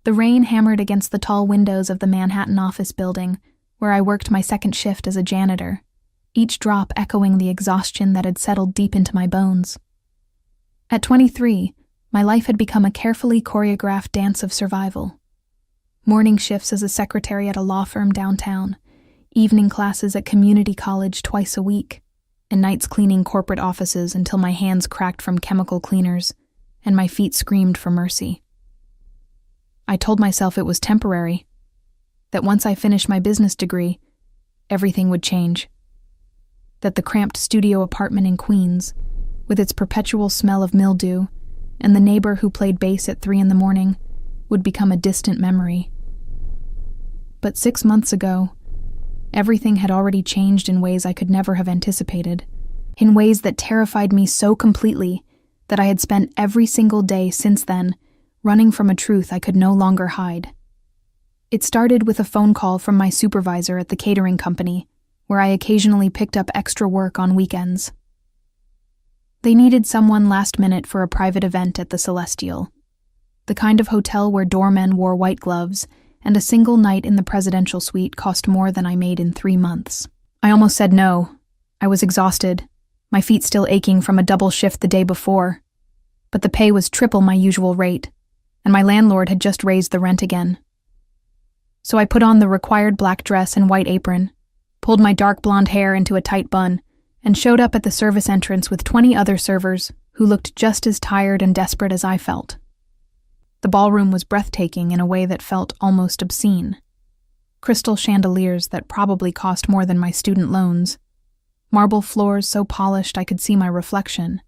The rain hammered against the tall windows of the Manhattan office building, where I worked my second shift as a janitor, each drop echoing the exhaustion that had settled deep into my bones. At 23, my life had become a carefully choreographed dance of survival. Morning shifts as a secretary at a law firm downtown, evening classes at community college twice a week, and nights cleaning corporate offices until my hands cracked from chemical cleaners and my feet screamed for mercy. I told myself it was temporary, that once I finished my business degree, everything would change. That the cramped studio apartment in Queens, with its perpetual smell of mildew, and the neighbor who played bass at 3 a.m, would become a distant memory. But 6 months ago, everything had already changed in ways I could never have anticipated, in ways that terrified me so completely that I had spent every single day since then running from a truth I could no longer hide. It started with a phone call from my supervisor at the catering company, where I occasionally picked up extra work on weekends. They needed someone last minute for a private event at the Celestial, the kind of hotel where doormen wore white gloves, and a single night in the presidential suite cost more than I made in 3 months. I almost said no. I was exhausted, my feet still aching from a double shift the day before. But the pay was triple my usual rate, and my landlord had just raised the rent again. So I put on the required black dress and white apron, pulled my dark blonde hair into a tight bun, and showed up at the service entrance with 20 other servers who looked just as tired and desperate as I felt. The ballroom was breathtaking in a way that felt almost obscene. Crystal chandeliers that probably cost more than my student loans, marble floors so polished I could see my reflection,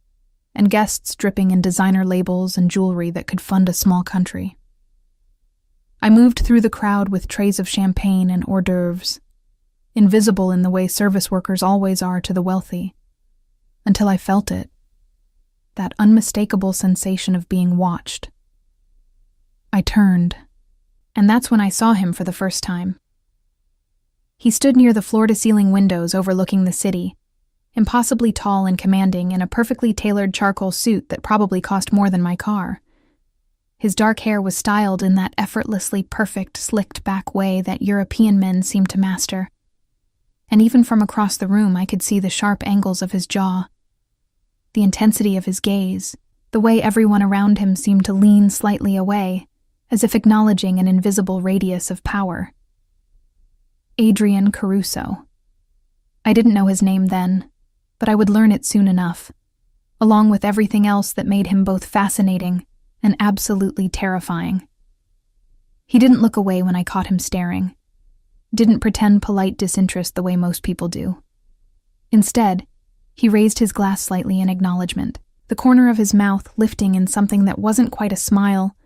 and guests dripping in designer labels and jewelry that could fund a small country. I moved through the crowd with trays of champagne and hors d'oeuvres, invisible in the way service workers always are to the wealthy, until I felt it, that unmistakable sensation of being watched. I turned, and that's when I saw him for the first time. He stood near the floor-to-ceiling windows overlooking the city, impossibly tall and commanding in a perfectly tailored charcoal suit that probably cost more than my car. His dark hair was styled in that effortlessly perfect, slicked-back way that European men seem to master. And even from across the room I could see the sharp angles of his jaw, the intensity of his gaze, the way everyone around him seemed to lean slightly away, as if acknowledging an invisible radius of power. Adrian Caruso. I didn't know his name then, but I would learn it soon enough, along with everything else that made him both fascinating and absolutely terrifying. He didn't look away when I caught him staring, didn't pretend polite disinterest the way most people do. Instead, he raised his glass slightly in acknowledgement, the corner of his mouth lifting in something that wasn't quite a smile,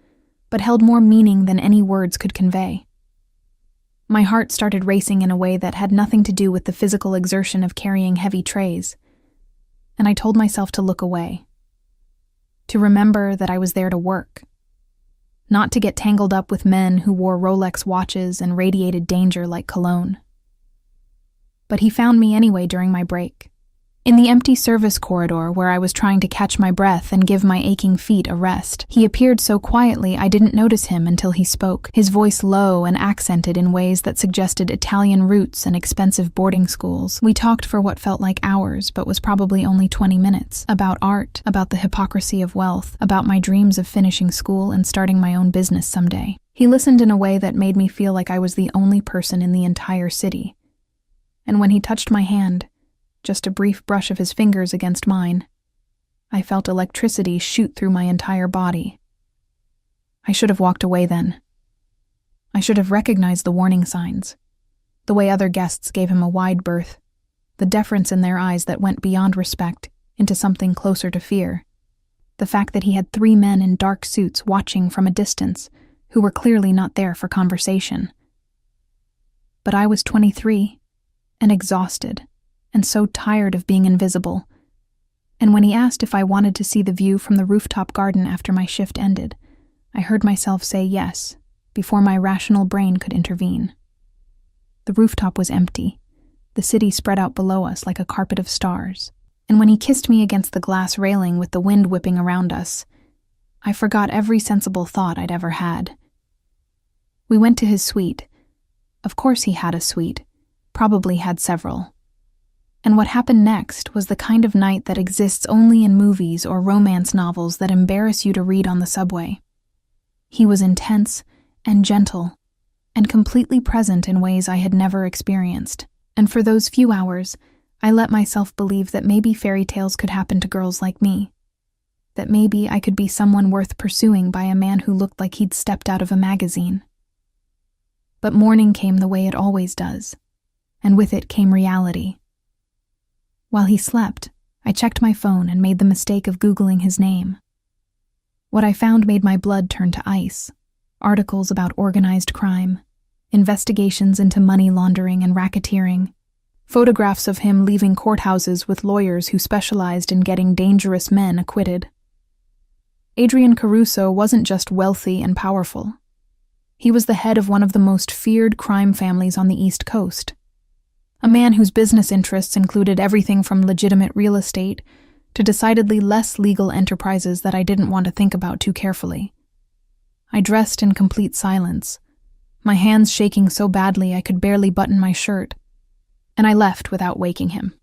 but held more meaning than any words could convey. My heart started racing in a way that had nothing to do with the physical exertion of carrying heavy trays, and I told myself to look away, to remember that I was there to work, not to get tangled up with men who wore Rolex watches and radiated danger like cologne. But he found me anyway during my break, in the empty service corridor where I was trying to catch my breath and give my aching feet a rest. He appeared so quietly I didn't notice him until he spoke, his voice low and accented in ways that suggested Italian roots and expensive boarding schools. We talked for what felt like hours, but was probably only 20 minutes, about art, about the hypocrisy of wealth, about my dreams of finishing school and starting my own business someday. He listened in a way that made me feel like I was the only person in the entire city. And when he touched my hand, just a brief brush of his fingers against mine, I felt electricity shoot through my entire body. I should have walked away then. I should have recognized the warning signs, the way other guests gave him a wide berth, the deference in their eyes that went beyond respect into something closer to fear, the fact that he had 3 men in dark suits watching from a distance who were clearly not there for conversation. But I was 23 and exhausted, and so tired of being invisible, and when he asked if I wanted to see the view from the rooftop garden after my shift ended, I heard myself say yes, before my rational brain could intervene. The rooftop was empty, the city spread out below us like a carpet of stars, and when he kissed me against the glass railing with the wind whipping around us, I forgot every sensible thought I'd ever had. We went to his suite. Of course he had a suite, probably had several. And what happened next was the kind of night that exists only in movies or romance novels that embarrass you to read on the subway. He was intense and gentle and completely present in ways I had never experienced. And for those few hours, I let myself believe that maybe fairy tales could happen to girls like me. That maybe I could be someone worth pursuing by a man who looked like he'd stepped out of a magazine. But morning came the way it always does, and with it came reality. While he slept, I checked my phone and made the mistake of Googling his name. What I found made my blood turn to ice. Articles about organized crime, investigations into money laundering and racketeering, photographs of him leaving courthouses with lawyers who specialized in getting dangerous men acquitted. Adrian Caruso wasn't just wealthy and powerful. He was the head of one of the most feared crime families on the East Coast. A man whose business interests included everything from legitimate real estate to decidedly less legal enterprises that I didn't want to think about too carefully. I dressed in complete silence, my hands shaking so badly I could barely button my shirt, and I left without waking him.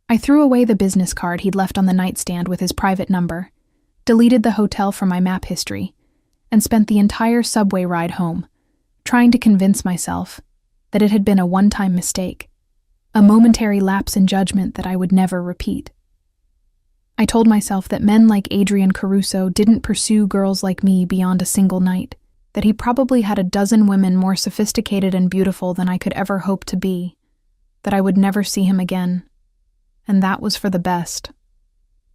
I threw away the business card he'd left on the nightstand with his private number, deleted the hotel from my map history, and spent the entire subway ride home, trying to convince myself that it had been a one-time mistake, a momentary lapse in judgment that I would never repeat. I told myself that men like Adrian Caruso didn't pursue girls like me beyond a single night, that he probably had a dozen women more sophisticated and beautiful than I could ever hope to be, that I would never see him again, and that was for the best.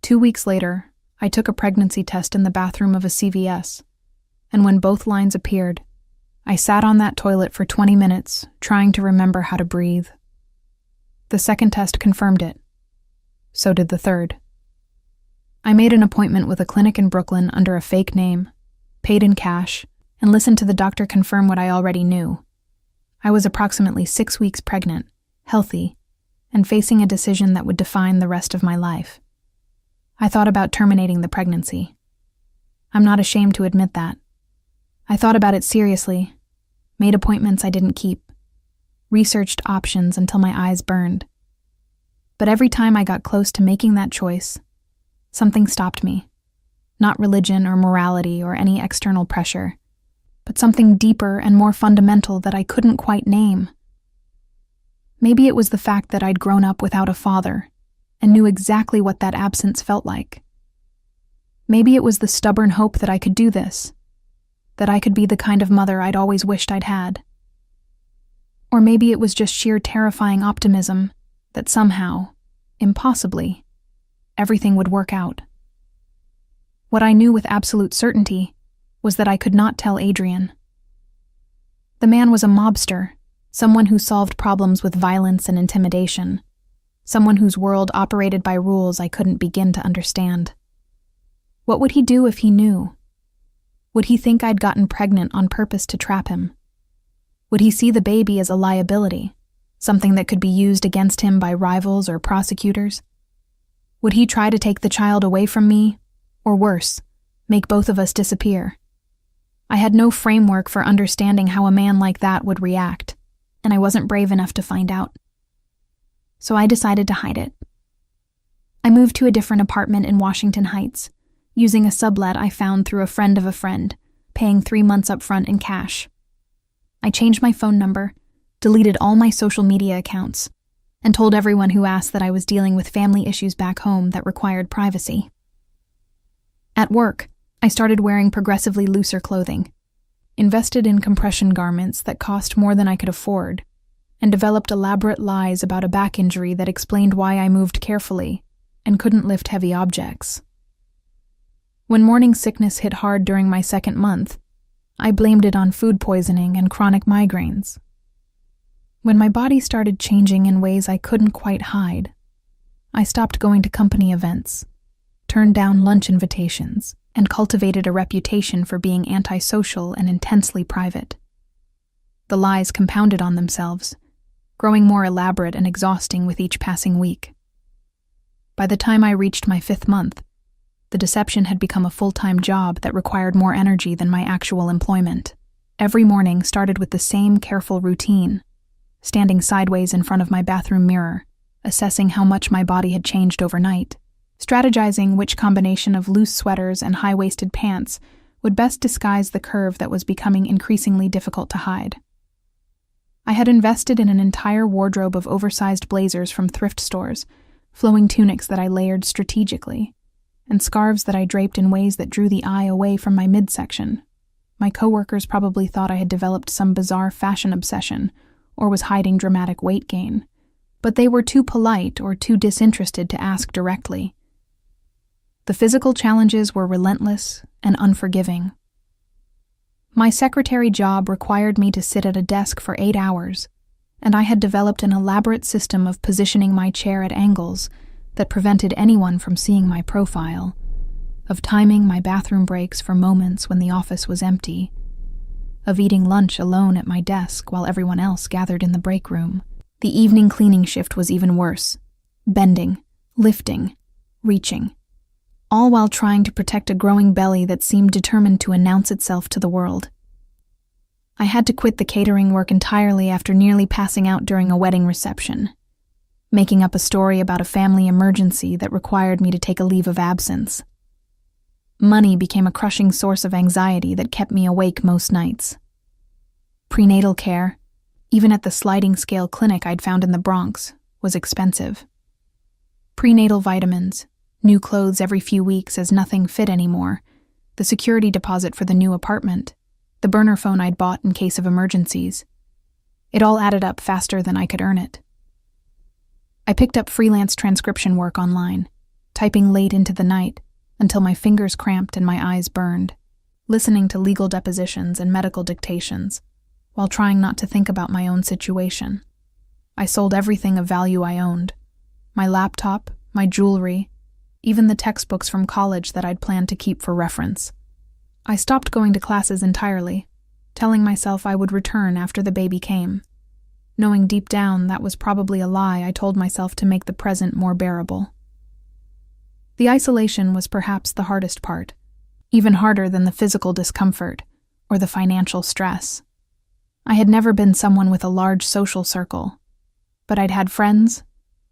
2 weeks later, I took a pregnancy test in the bathroom of a CVS, and when both lines appeared, I sat on that toilet for 20 minutes, trying to remember how to breathe. The second test confirmed it. So did the third. I made an appointment with a clinic in Brooklyn under a fake name, paid in cash, and listened to the doctor confirm what I already knew. I was approximately 6 weeks pregnant, healthy, and facing a decision that would define the rest of my life. I thought about terminating the pregnancy. I'm not ashamed to admit that. I thought about it seriously, made appointments I didn't keep, researched options until my eyes burned. But every time I got close to making that choice, something stopped me. Not religion or morality or any external pressure, but something deeper and more fundamental that I couldn't quite name. Maybe it was the fact that I'd grown up without a father and knew exactly what that absence felt like. Maybe it was the stubborn hope that I could do this, that I could be the kind of mother I'd always wished I'd had. Or maybe it was just sheer terrifying optimism that somehow, impossibly, everything would work out. What I knew with absolute certainty was that I could not tell Adrian. The man was a mobster, someone who solved problems with violence and intimidation, someone whose world operated by rules I couldn't begin to understand. What would he do if he knew? Would he think I'd gotten pregnant on purpose to trap him? Would he see the baby as a liability, something that could be used against him by rivals or prosecutors? Would he try to take the child away from me, or worse, make both of us disappear? I had no framework for understanding how a man like that would react, and I wasn't brave enough to find out. So I decided to hide it. I moved to a different apartment in Washington Heights, using a sublet I found through a friend of a friend, paying 3 months up front in cash. I changed my phone number, deleted all my social media accounts, and told everyone who asked that I was dealing with family issues back home that required privacy. At work, I started wearing progressively looser clothing, invested in compression garments that cost more than I could afford, and developed elaborate lies about a back injury that explained why I moved carefully and couldn't lift heavy objects. When morning sickness hit hard during my 2nd month, I blamed it on food poisoning and chronic migraines. When my body started changing in ways I couldn't quite hide, I stopped going to company events, turned down lunch invitations, and cultivated a reputation for being antisocial and intensely private. The lies compounded on themselves, growing more elaborate and exhausting with each passing week. By the time I reached my 5th month, the deception had become a full-time job that required more energy than my actual employment. Every morning started with the same careful routine, standing sideways in front of my bathroom mirror, assessing how much my body had changed overnight, strategizing which combination of loose sweaters and high-waisted pants would best disguise the curve that was becoming increasingly difficult to hide. I had invested in an entire wardrobe of oversized blazers from thrift stores, flowing tunics that I layered strategically, and scarves that I draped in ways that drew the eye away from my midsection. My coworkers probably thought I had developed some bizarre fashion obsession or was hiding dramatic weight gain, but they were too polite or too disinterested to ask directly. The physical challenges were relentless and unforgiving. My secretary job required me to sit at a desk for 8 hours, and I had developed an elaborate system of positioning my chair at angles that prevented anyone from seeing my profile, of timing my bathroom breaks for moments when the office was empty, of eating lunch alone at my desk while everyone else gathered in the break room. The evening cleaning shift was even worse, bending, lifting, reaching, all while trying to protect a growing belly that seemed determined to announce itself to the world. I had to quit the catering work entirely after nearly passing out during a wedding reception, making up a story about a family emergency that required me to take a leave of absence. Money became a crushing source of anxiety that kept me awake most nights. Prenatal care, even at the sliding scale clinic I'd found in the Bronx, was expensive. Prenatal vitamins, new clothes every few weeks as nothing fit anymore, the security deposit for the new apartment, the burner phone I'd bought in case of emergencies. It all added up faster than I could earn it. I picked up freelance transcription work online, typing late into the night, until my fingers cramped and my eyes burned, listening to legal depositions and medical dictations, while trying not to think about my own situation. I sold everything of value I owned: my laptop, my jewelry, even the textbooks from college that I'd planned to keep for reference. I stopped going to classes entirely, telling myself I would return after the baby came, knowing deep down that was probably a lie I told myself to make the present more bearable. The isolation was perhaps the hardest part, even harder than the physical discomfort or the financial stress. I had never been someone with a large social circle, but I'd had friends,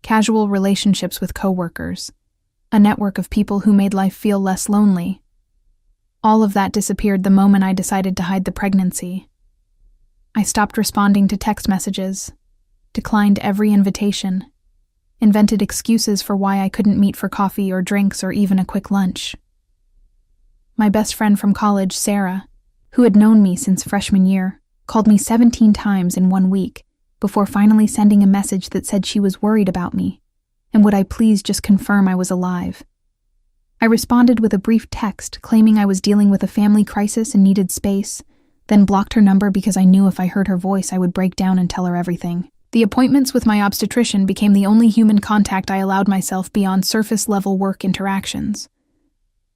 casual relationships with coworkers, a network of people who made life feel less lonely. All of that disappeared the moment I decided to hide the pregnancy. I stopped responding to text messages, declined every invitation, invented excuses for why I couldn't meet for coffee or drinks or even a quick lunch. My best friend from college, Sarah, who had known me since freshman year, called me 17 times in 1 week before finally sending a message that said she was worried about me and would I please just confirm I was alive. I responded with a brief text claiming I was dealing with a family crisis and needed space, then blocked her number because I knew if I heard her voice I would break down and tell her everything. The appointments with my obstetrician became the only human contact I allowed myself beyond surface-level work interactions.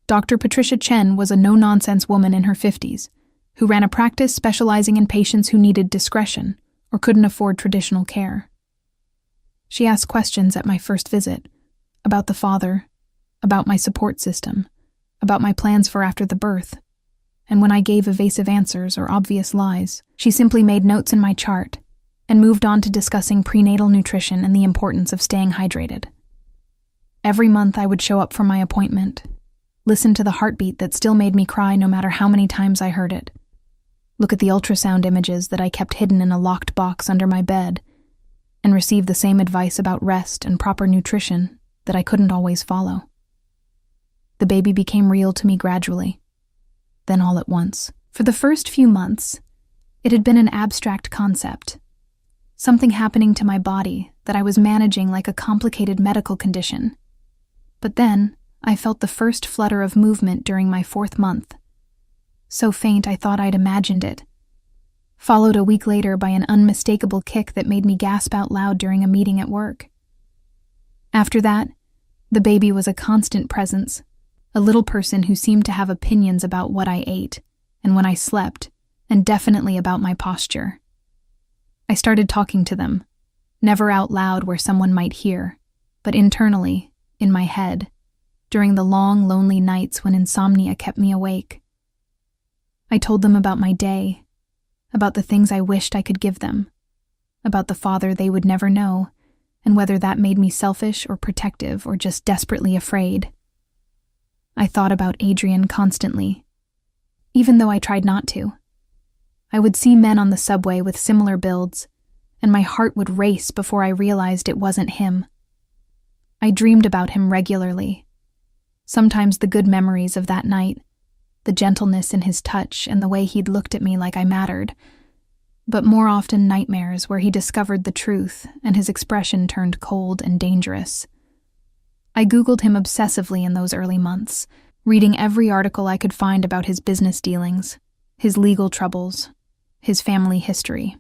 Dr. Patricia Chen was a no-nonsense woman in her 50s, who ran a practice specializing in patients who needed discretion or couldn't afford traditional care. She asked questions at my first visit, about the father, about my support system, about my plans for after the birth, and when I gave evasive answers or obvious lies, she simply made notes in my chart and moved on to discussing prenatal nutrition and the importance of staying hydrated. Every month I would show up for my appointment, listen to the heartbeat that still made me cry no matter how many times I heard it, look at the ultrasound images that I kept hidden in a locked box under my bed, and receive the same advice about rest and proper nutrition that I couldn't always follow. The baby became real to me gradually, then all at once. For the first few months, it had been an abstract concept, something happening to my body that I was managing like a complicated medical condition. But then, I felt the first flutter of movement during my 4th month, so faint I thought I'd imagined it, followed a week later by an unmistakable kick that made me gasp out loud during a meeting at work. After that, the baby was a constant presence, a little person who seemed to have opinions about what I ate and when I slept, and definitely about my posture. I started talking to them, never out loud where someone might hear, but internally, in my head, during the long, lonely nights when insomnia kept me awake. I told them about my day, about the things I wished I could give them, about the father they would never know, and whether that made me selfish or protective or just desperately afraid. I thought about Adrian constantly, even though I tried not to. I would see men on the subway with similar builds, and my heart would race before I realized it wasn't him. I dreamed about him regularly. Sometimes the good memories of that night, the gentleness in his touch and the way he'd looked at me like I mattered, but more often nightmares where he discovered the truth and his expression turned cold and dangerous. I Googled him obsessively in those early months, reading every article I could find about his business dealings, his legal troubles, his family history.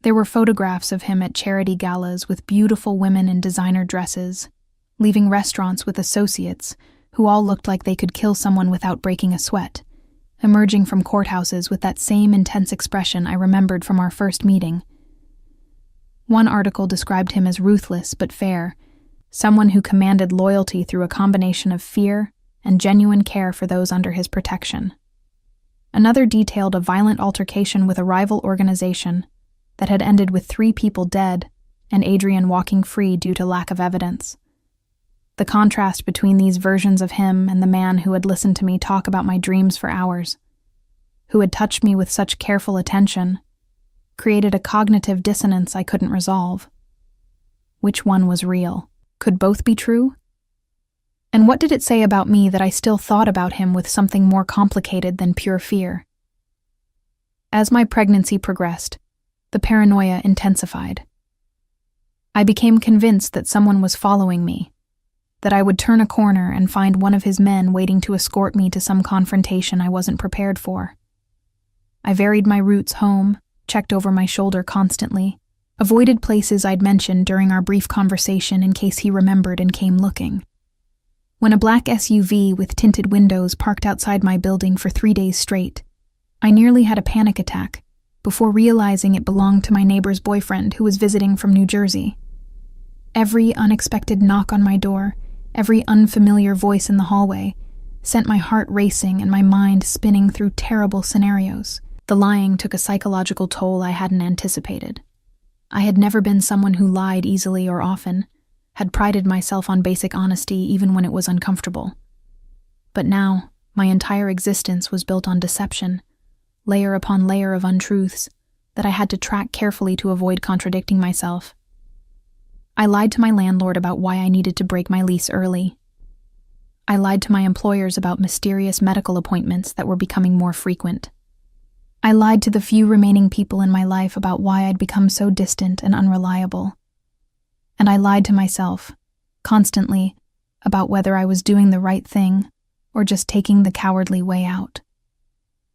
There were photographs of him at charity galas with beautiful women in designer dresses, leaving restaurants with associates who all looked like they could kill someone without breaking a sweat, emerging from courthouses with that same intense expression I remembered from our first meeting. One article described him as ruthless but fair, someone who commanded loyalty through a combination of fear and genuine care for those under his protection. Another detailed a violent altercation with a rival organization that had ended with 3 people dead and Adrian walking free due to lack of evidence. The contrast between these versions of him and the man who had listened to me talk about my dreams for hours, who had touched me with such careful attention, created a cognitive dissonance I couldn't resolve. Which one was real? Could both be true? And what did it say about me that I still thought about him with something more complicated than pure fear? As my pregnancy progressed, the paranoia intensified. I became convinced that someone was following me, that I would turn a corner and find one of his men waiting to escort me to some confrontation I wasn't prepared for. I varied my routes home, checked over my shoulder constantly, avoided places I'd mentioned during our brief conversation in case he remembered and came looking. When a black SUV with tinted windows parked outside my building for 3 days straight, I nearly had a panic attack before realizing it belonged to my neighbor's boyfriend who was visiting from New Jersey. Every unexpected knock on my door, every unfamiliar voice in the hallway, sent my heart racing and my mind spinning through terrible scenarios. The lying took a psychological toll I hadn't anticipated. I had never been someone who lied easily or often, had prided myself on basic honesty even when it was uncomfortable. But now, my entire existence was built on deception, layer upon layer of untruths that I had to track carefully to avoid contradicting myself. I lied to my landlord about why I needed to break my lease early. I lied to my employers about mysterious medical appointments that were becoming more frequent. I lied to the few remaining people in my life about why I'd become so distant and unreliable. And I lied to myself, constantly, about whether I was doing the right thing or just taking the cowardly way out.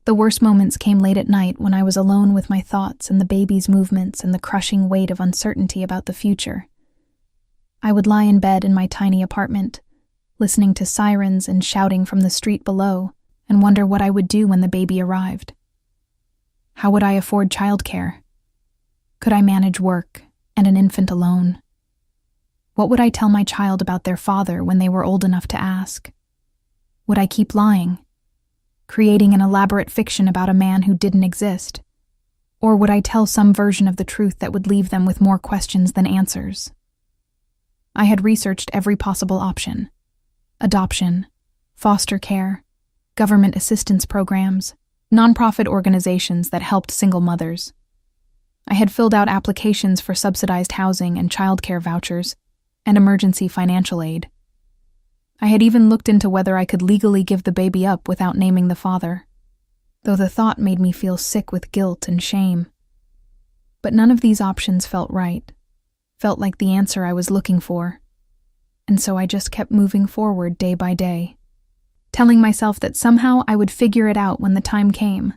The worst moments came late at night when I was alone with my thoughts and the baby's movements and the crushing weight of uncertainty about the future. I would lie in bed in my tiny apartment, listening to sirens and shouting from the street below, and wonder what I would do when the baby arrived. How would I afford childcare? Could I manage work and an infant alone? What would I tell my child about their father when they were old enough to ask? Would I keep lying, creating an elaborate fiction about a man who didn't exist? Or would I tell some version of the truth that would leave them with more questions than answers? I had researched every possible option: adoption, foster care, government assistance programs, nonprofit organizations that helped single mothers. I had filled out applications for subsidized housing and childcare vouchers and emergency financial aid. I had even looked into whether I could legally give the baby up without naming the father, though the thought made me feel sick with guilt and shame. But none of these options felt right, felt like the answer I was looking for, and so I just kept moving forward day by day, telling myself that somehow I would figure it out when the time came.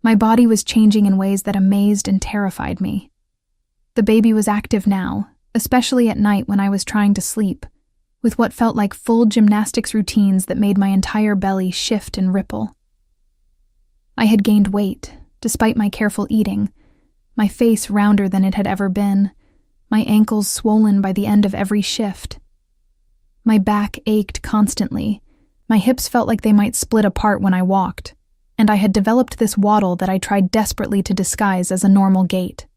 My body was changing in ways that amazed and terrified me. The baby was active now, especially at night when I was trying to sleep, with what felt like full gymnastics routines that made my entire belly shift and ripple. I had gained weight, despite my careful eating, my face rounder than it had ever been, my ankles swollen by the end of every shift. My back ached constantly, my hips felt like they might split apart when I walked, and I had developed this waddle that I tried desperately to disguise as a normal gait.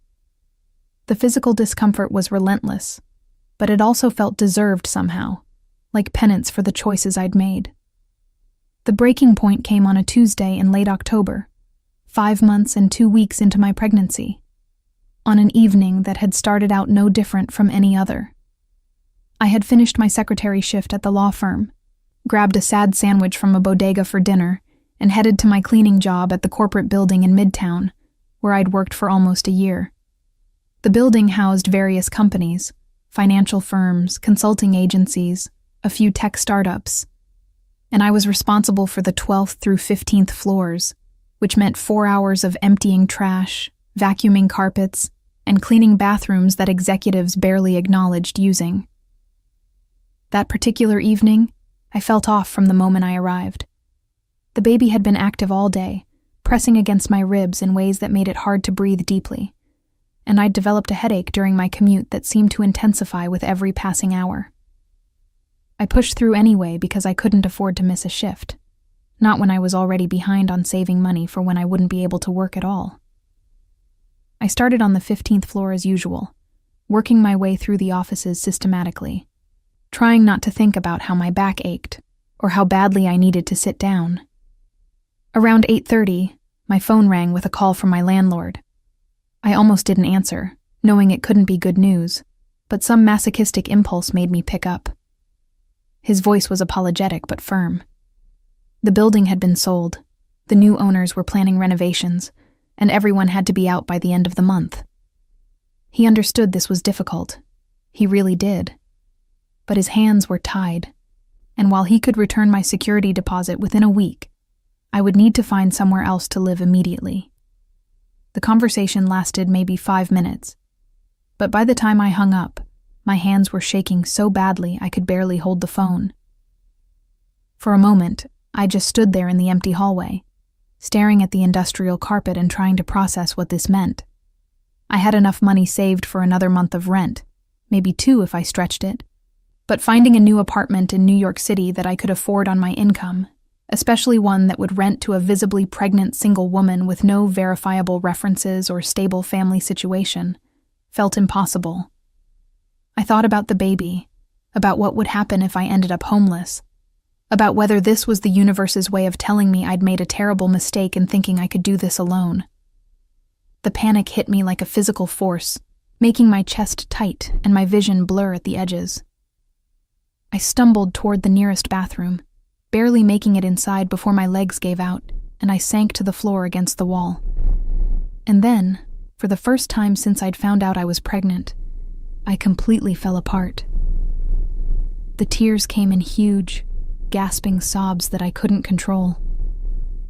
The physical discomfort was relentless, but it also felt deserved somehow, like penance for the choices I'd made. The breaking point came on a Tuesday in late October, 5 months and 2 weeks into my pregnancy, on an evening that had started out no different from any other. I had finished my secretary shift at the law firm, grabbed a sad sandwich from a bodega for dinner, and headed to my cleaning job at the corporate building in Midtown, where I'd worked for almost a year. The building housed various companies, financial firms, consulting agencies, a few tech startups, and I was responsible for the 12th through 15th floors, which meant 4 hours of emptying trash, vacuuming carpets, and cleaning bathrooms that executives barely acknowledged using. That particular evening, I felt off from the moment I arrived. The baby had been active all day, pressing against my ribs in ways that made it hard to breathe deeply, and I'd developed a headache during my commute that seemed to intensify with every passing hour. I pushed through anyway because I couldn't afford to miss a shift, not when I was already behind on saving money for when I wouldn't be able to work at all. I started on the 15th floor as usual, working my way through the offices systematically, trying not to think about how my back ached or how badly I needed to sit down. Around 8:30, my phone rang with a call from my landlord. I almost didn't answer, knowing it couldn't be good news, but some masochistic impulse made me pick up. His voice was apologetic but firm. The building had been sold, the new owners were planning renovations, and everyone had to be out by the end of the month. He understood this was difficult. He really did. But his hands were tied, and while he could return my security deposit within a week, I would need to find somewhere else to live immediately. The conversation lasted maybe 5 minutes, but by the time I hung up, my hands were shaking so badly I could barely hold the phone. For a moment, I just stood there in the empty hallway, staring at the industrial carpet and trying to process what this meant. I had enough money saved for another month of rent, maybe 2 if I stretched it, but finding a new apartment in New York City that I could afford on my income, especially one that would rent to a visibly pregnant single woman with no verifiable references or stable family situation, felt impossible. I thought about the baby, about what would happen if I ended up homeless, about whether this was the universe's way of telling me I'd made a terrible mistake in thinking I could do this alone. The panic hit me like a physical force, making my chest tight and my vision blur at the edges. I stumbled toward the nearest bathroom, barely making it inside before my legs gave out, and I sank to the floor against the wall. And then, for the first time since I'd found out I was pregnant, I completely fell apart. The tears came in huge, gasping sobs that I couldn't control.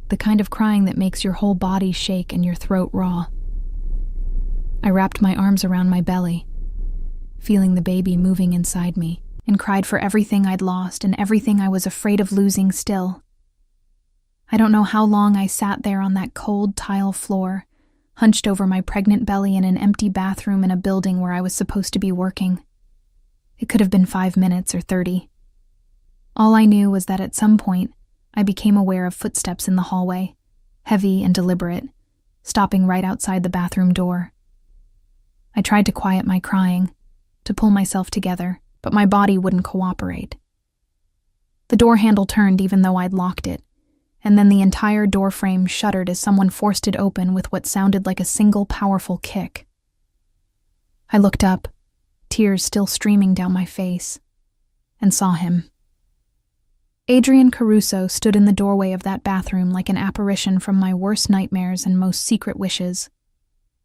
The kind of crying that makes your whole body shake and your throat raw. I wrapped my arms around my belly, feeling the baby moving inside me, and cried for everything I'd lost and everything I was afraid of losing still. I don't know how long I sat there on that cold tile floor, hunched over my pregnant belly in an empty bathroom in a building where I was supposed to be working. It could have been 5 minutes or 30. All I knew was that at some point, I became aware of footsteps in the hallway, heavy and deliberate, stopping right outside the bathroom door. I tried to quiet my crying, to pull myself together, but my body wouldn't cooperate. The door handle turned even though I'd locked it, and then the entire door frame shuddered as someone forced it open with what sounded like a single powerful kick. I looked up, tears still streaming down my face, and saw him. Adrian Caruso stood in the doorway of that bathroom like an apparition from my worst nightmares and most secret wishes,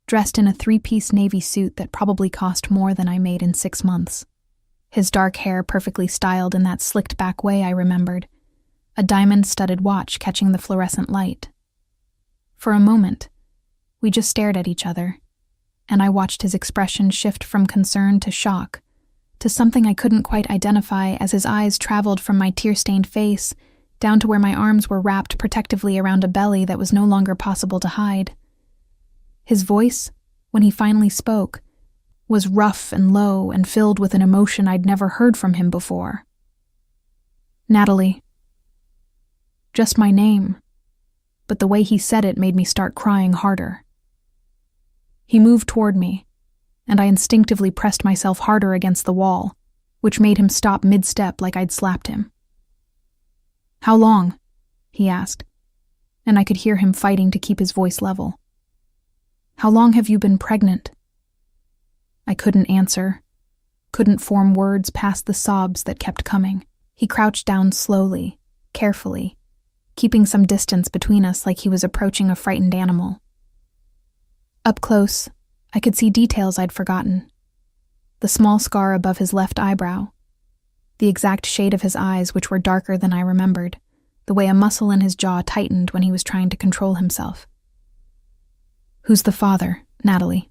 dressed in a 3-piece navy suit that probably cost more than I made in 6 months. His dark hair perfectly styled in that slicked-back way I remembered, a diamond-studded watch catching the fluorescent light. For a moment, we just stared at each other, and I watched his expression shift from concern to shock, to something I couldn't quite identify as his eyes traveled from my tear-stained face down to where my arms were wrapped protectively around a belly that was no longer possible to hide. His voice, when he finally spoke, was rough and low and filled with an emotion I'd never heard from him before. "Natalie." Just my name. but the way he said it made me start crying harder. He moved toward me, and I instinctively pressed myself harder against the wall, which made him stop mid-step like I'd slapped him. "How long?" he asked, and I could hear him fighting to keep his voice level. "How long have you been pregnant?" I couldn't answer, couldn't form words past the sobs that kept coming. He crouched down slowly, carefully, keeping some distance between us like he was approaching a frightened animal. Up close, I could see details I'd forgotten. The small scar above his left eyebrow, the exact shade of his eyes which were darker than I remembered, the way a muscle in his jaw tightened when he was trying to control himself. "Who's the father, Natalie?"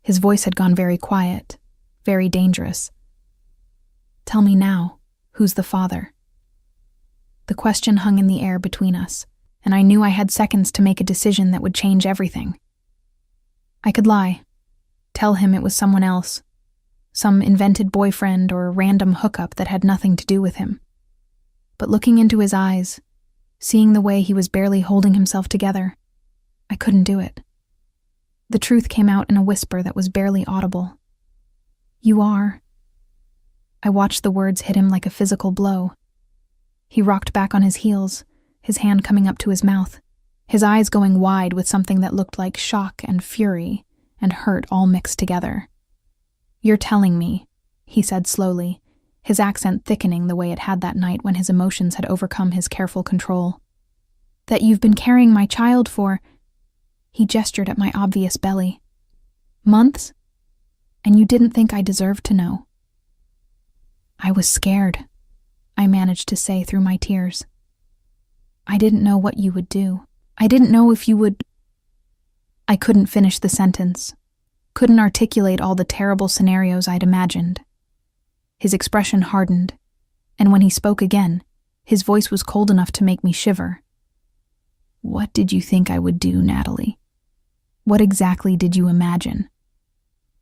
His voice had gone very quiet, very dangerous. "Tell me now, who's the father?" The question hung in the air between us, and I knew I had seconds to make a decision that would change everything. I could lie, tell him it was someone else, some invented boyfriend or random hookup that had nothing to do with him. But looking into his eyes, seeing the way he was barely holding himself together, I couldn't do it. The truth came out in a whisper that was barely audible. "You are." I watched the words hit him like a physical blow. He rocked back on his heels, his hand coming up to his mouth, his eyes going wide with something that looked like shock and fury and hurt all mixed together. "You're telling me," he said slowly, his accent thickening the way it had that night when his emotions had overcome his careful control, "that you've been carrying my child for," he gestured at my obvious belly, "months? And you didn't think I deserved to know." "I was scared," I managed to say through my tears. "I didn't know what you would do. I didn't know if you would—" I couldn't finish the sentence, couldn't articulate all the terrible scenarios I'd imagined. His expression hardened, and when he spoke again, his voice was cold enough to make me shiver. "What did you think I would do, Natalie? What exactly did you imagine?"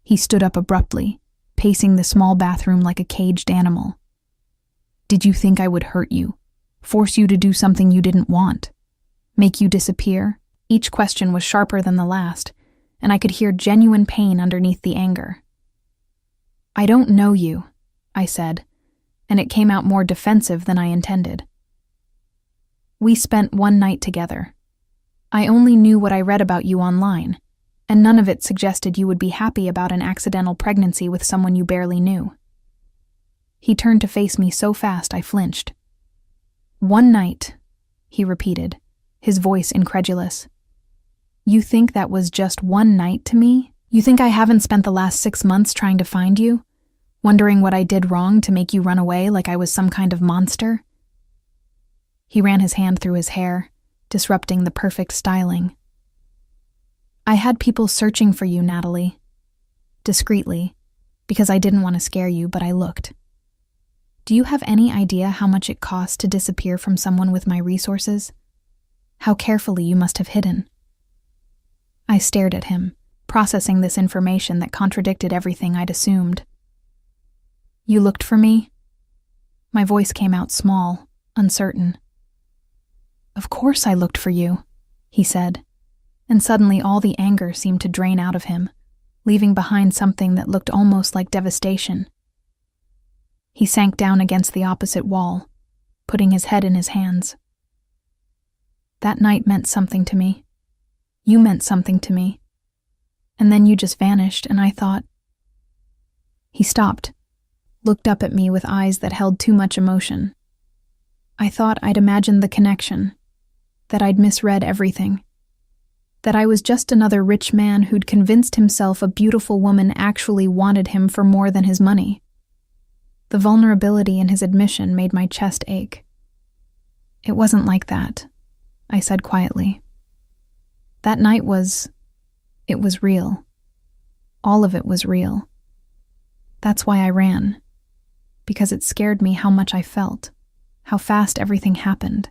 He stood up abruptly, pacing the small bathroom like a caged animal. "Did you think I would hurt you, force you to do something you didn't want, make you disappear?" Each question was sharper than the last, and I could hear genuine pain underneath the anger. "I don't know you," I said, and it came out more defensive than I intended. "We spent one night together. I only knew what I read about you online, and none of it suggested you would be happy about an accidental pregnancy with someone you barely knew." He turned to face me so fast I flinched. "One night," he repeated, his voice incredulous. "You think that was just one night to me? You think I haven't spent the last 6 months trying to find you, wondering what I did wrong to make you run away like I was some kind of monster?" He ran his hand through his hair, disrupting the perfect styling. "I had people searching for you, Natalie. Discreetly, because I didn't want to scare you, but I looked. Do you have any idea how much it costs to disappear from someone with my resources? How carefully you must have hidden." I stared at him, processing this information that contradicted everything I'd assumed. "You looked for me?" My voice came out small, uncertain. "Of course I looked for you," he said, and suddenly all the anger seemed to drain out of him, leaving behind something that looked almost like devastation. He sank down against the opposite wall, putting his head in his hands. "That night meant something to me. You meant something to me. And then you just vanished, and I thought—" He stopped, looked up at me with eyes that held too much emotion. I thought I'd imagined the connection, that I'd misread everything, that I was just another rich man who'd convinced himself a beautiful woman actually wanted him for more than his money. The vulnerability in his admission made my chest ache. "It wasn't like that," I said quietly. "That night it was real. All of it was real. That's why I ran, because it scared me how much I felt, how fast everything happened.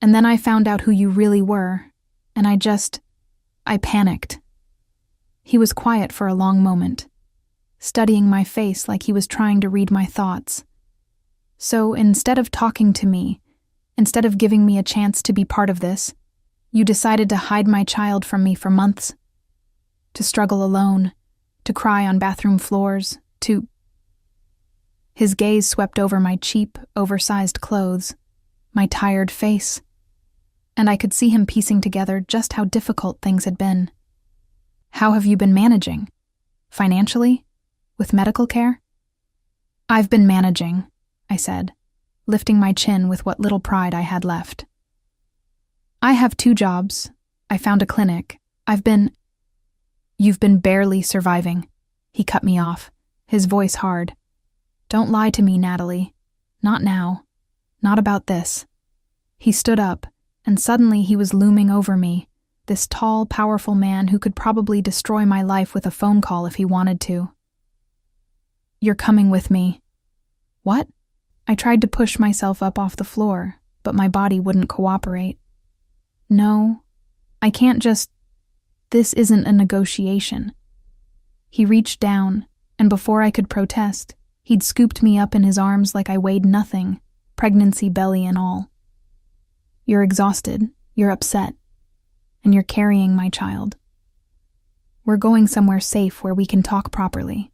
And then I found out who you really were, and I panicked." He was quiet for a long moment, studying my face like he was trying to read my thoughts. So instead of talking to me, Instead of giving me a chance to be part of this, you decided to hide my child from me for months. To struggle alone, to cry on bathroom floors, to... His gaze swept over my cheap, oversized clothes, my tired face, and I could see him piecing together just how difficult things had been. How have you been managing? Financially? With medical care? I've been managing, I said, lifting my chin with what little pride I had left. I have 2 jobs. I found a clinic. You've been barely surviving. He cut me off, his voice hard. Don't lie to me, Natalie. Not now. Not about this. He stood up, and suddenly he was looming over me, this tall, powerful man who could probably destroy my life with a phone call if he wanted to. You're coming with me. What? I tried to push myself up off the floor, but my body wouldn't cooperate. No, I can't just... This isn't a negotiation. He reached down, and before I could protest, he'd scooped me up in his arms like I weighed nothing, pregnancy belly and all. You're exhausted, you're upset, and you're carrying my child. We're going somewhere safe where we can talk properly,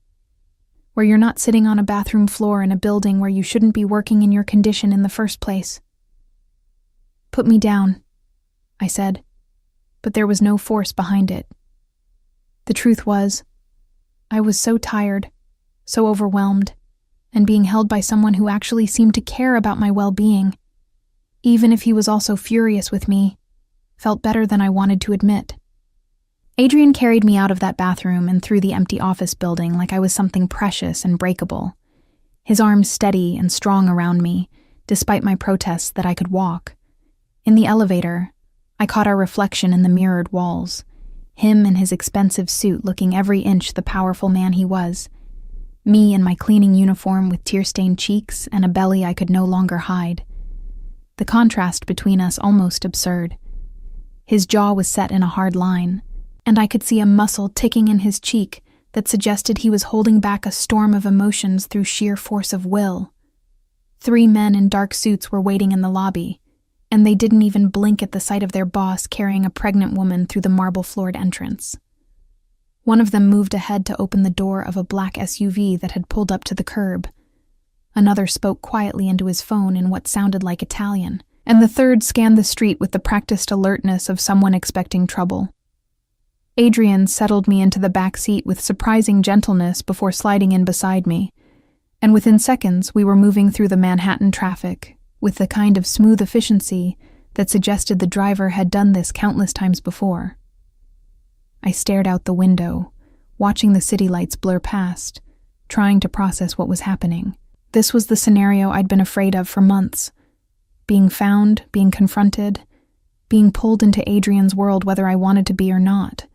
where you're not sitting on a bathroom floor in a building where you shouldn't be working in your condition in the first place. Put me down, I said, but there was no force behind it. The truth was, I was so tired, so overwhelmed, and being held by someone who actually seemed to care about my well-being, even if he was also furious with me, felt better than I wanted to admit. Adrian carried me out of that bathroom and through the empty office building like I was something precious and breakable, his arms steady and strong around me, despite my protests that I could walk. In the elevator, I caught our reflection in the mirrored walls, him in his expensive suit looking every inch the powerful man he was, me in my cleaning uniform with tear-stained cheeks and a belly I could no longer hide. The contrast between us almost absurd. His jaw was set in a hard line, and I could see a muscle ticking in his cheek that suggested he was holding back a storm of emotions through sheer force of will. 3 men in dark suits were waiting in the lobby, and they didn't even blink at the sight of their boss carrying a pregnant woman through the marble-floored entrance. One of them moved ahead to open the door of a black SUV that had pulled up to the curb. Another spoke quietly into his phone in what sounded like Italian, and the third scanned the street with the practiced alertness of someone expecting trouble. Adrian settled me into the back seat with surprising gentleness before sliding in beside me, and within seconds we were moving through the Manhattan traffic with the kind of smooth efficiency that suggested the driver had done this countless times before. I stared out the window, watching the city lights blur past, trying to process what was happening. This was the scenario I'd been afraid of for months. Being found, being confronted, being pulled into Adrian's world whether I wanted to be or not.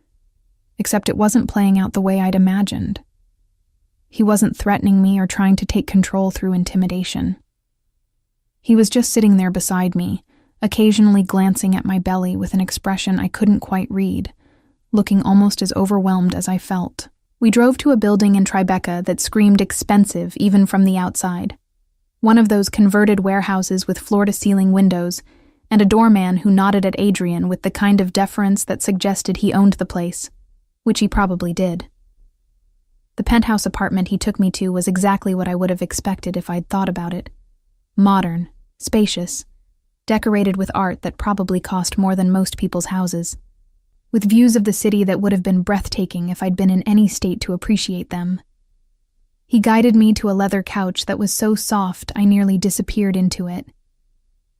Except it wasn't playing out the way I'd imagined. He wasn't threatening me or trying to take control through intimidation. He was just sitting there beside me, occasionally glancing at my belly with an expression I couldn't quite read, looking almost as overwhelmed as I felt. We drove to a building in Tribeca that screamed expensive even from the outside. One of those converted warehouses with floor-to-ceiling windows, and a doorman who nodded at Adrian with the kind of deference that suggested he owned the place, which he probably did. The penthouse apartment he took me to was exactly what I would have expected if I'd thought about it. Modern, spacious, decorated with art that probably cost more than most people's houses, with views of the city that would have been breathtaking if I'd been in any state to appreciate them. He guided me to a leather couch that was so soft I nearly disappeared into it,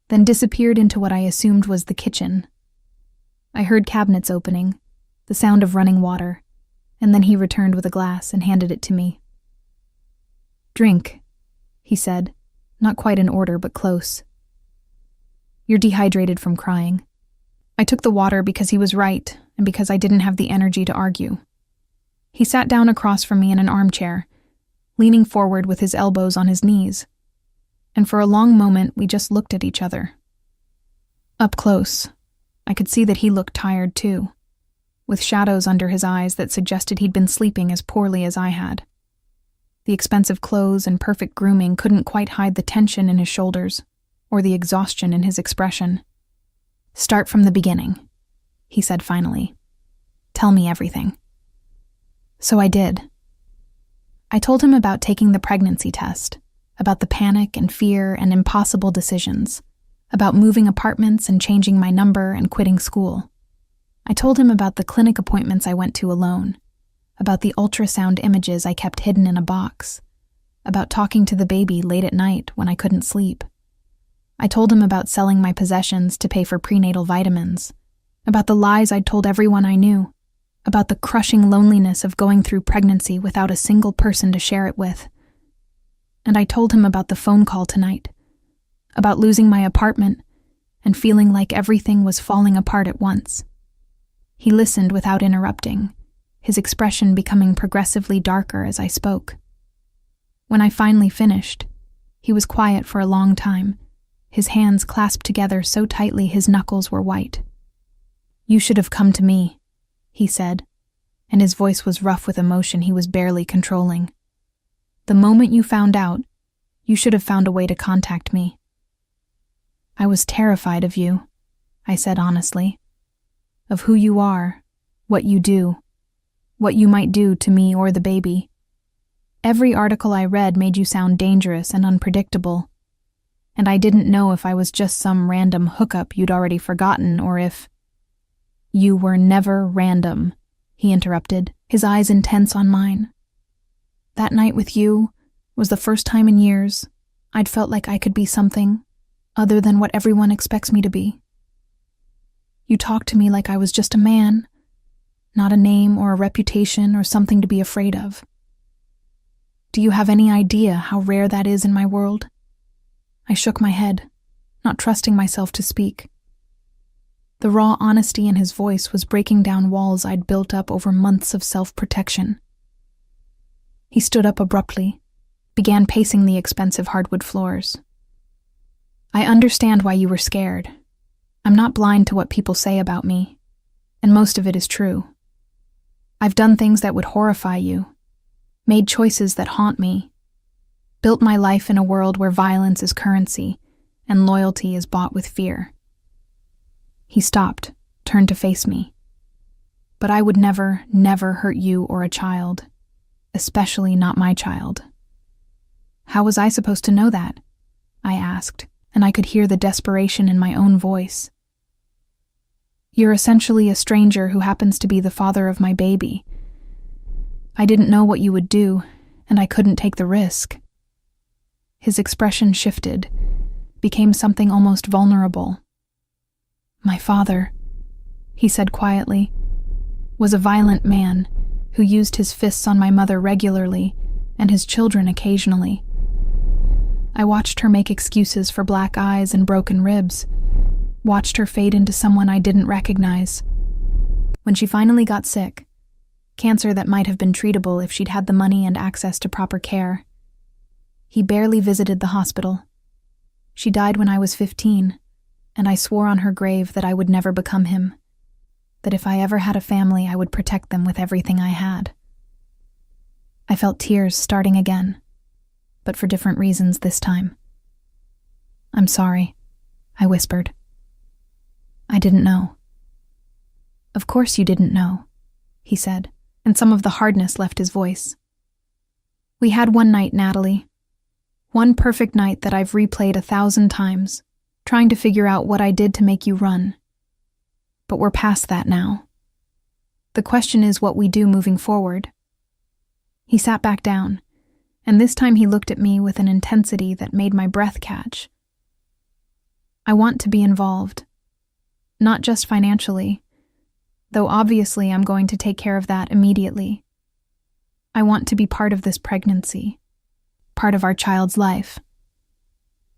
then disappeared into what I assumed was the kitchen. I heard cabinets opening, the sound of running water, and then he returned with a glass and handed it to me. "Drink," he said, not quite in order but close. "You're dehydrated from crying." I took the water because he was right and because I didn't have the energy to argue. He sat down across from me in an armchair, leaning forward with his elbows on his knees, and for a long moment we just looked at each other. Up close, I could see that he looked tired too, with shadows under his eyes that suggested he'd been sleeping as poorly as I had. The expensive clothes and perfect grooming couldn't quite hide the tension in his shoulders, or the exhaustion in his expression. "Start from the beginning," he said finally. "Tell me everything." So I did. I told him about taking the pregnancy test, about the panic and fear and impossible decisions, about moving apartments and changing my number and quitting school. I told him about the clinic appointments I went to alone, about the ultrasound images I kept hidden in a box, about talking to the baby late at night when I couldn't sleep. I told him about selling my possessions to pay for prenatal vitamins, about the lies I'd told everyone I knew, about the crushing loneliness of going through pregnancy without a single person to share it with. And I told him about the phone call tonight, about losing my apartment and feeling like everything was falling apart at once. He listened without interrupting, his expression becoming progressively darker as I spoke. When I finally finished, he was quiet for a long time, his hands clasped together so tightly his knuckles were white. "You should have come to me," he said, and his voice was rough with emotion he was barely controlling. "The moment you found out, you should have found a way to contact me." "I was terrified of you," I said honestly, "of who you are, what you do, what you might do to me or the baby. Every article I read made you sound dangerous and unpredictable, and I didn't know if I was just some random hookup you'd already forgotten or if—" "You were never random," he interrupted, his eyes intense on mine. "That night with you was the first time in years I'd felt like I could be something other than what everyone expects me to be. You talked to me like I was just a man, not a name or a reputation or something to be afraid of. Do you have any idea how rare that is in my world?" I shook my head, not trusting myself to speak. The raw honesty in his voice was breaking down walls I'd built up over months of self-protection. He stood up abruptly, began pacing the expensive hardwood floors. "I understand why you were scared. I'm not blind to what people say about me, and most of it is true. I've done things that would horrify you, made choices that haunt me, built my life in a world where violence is currency and loyalty is bought with fear." He stopped, turned to face me. "But I would never, never hurt you or a child, especially not my child." "How was I supposed to know that?" I asked, and I could hear the desperation in my own voice. "You're essentially a stranger who happens to be the father of my baby. I didn't know what you would do, and I couldn't take the risk." His expression shifted, became something almost vulnerable. "My father," he said quietly, "was a violent man who used his fists on my mother regularly and his children occasionally. I watched her make excuses for black eyes and broken ribs, watched her fade into someone I didn't recognize. When she finally got sick, cancer that might have been treatable if she'd had the money and access to proper care, he barely visited the hospital. She died when I was 15, and I swore on her grave that I would never become him, that if I ever had a family I would protect them with everything I had." I felt tears starting again, but for different reasons this time. "I'm sorry," I whispered. "I didn't know." "Of course you didn't know," he said, and some of the hardness left his voice. "We had one night, Natalie. One perfect night that I've replayed 1,000 times, trying to figure out what I did to make you run. But we're past that now. The question is what we do moving forward." He sat back down, and this time he looked at me with an intensity that made my breath catch. "I want to be involved. Not just financially, though obviously I'm going to take care of that immediately. I want to be part of this pregnancy, part of our child's life.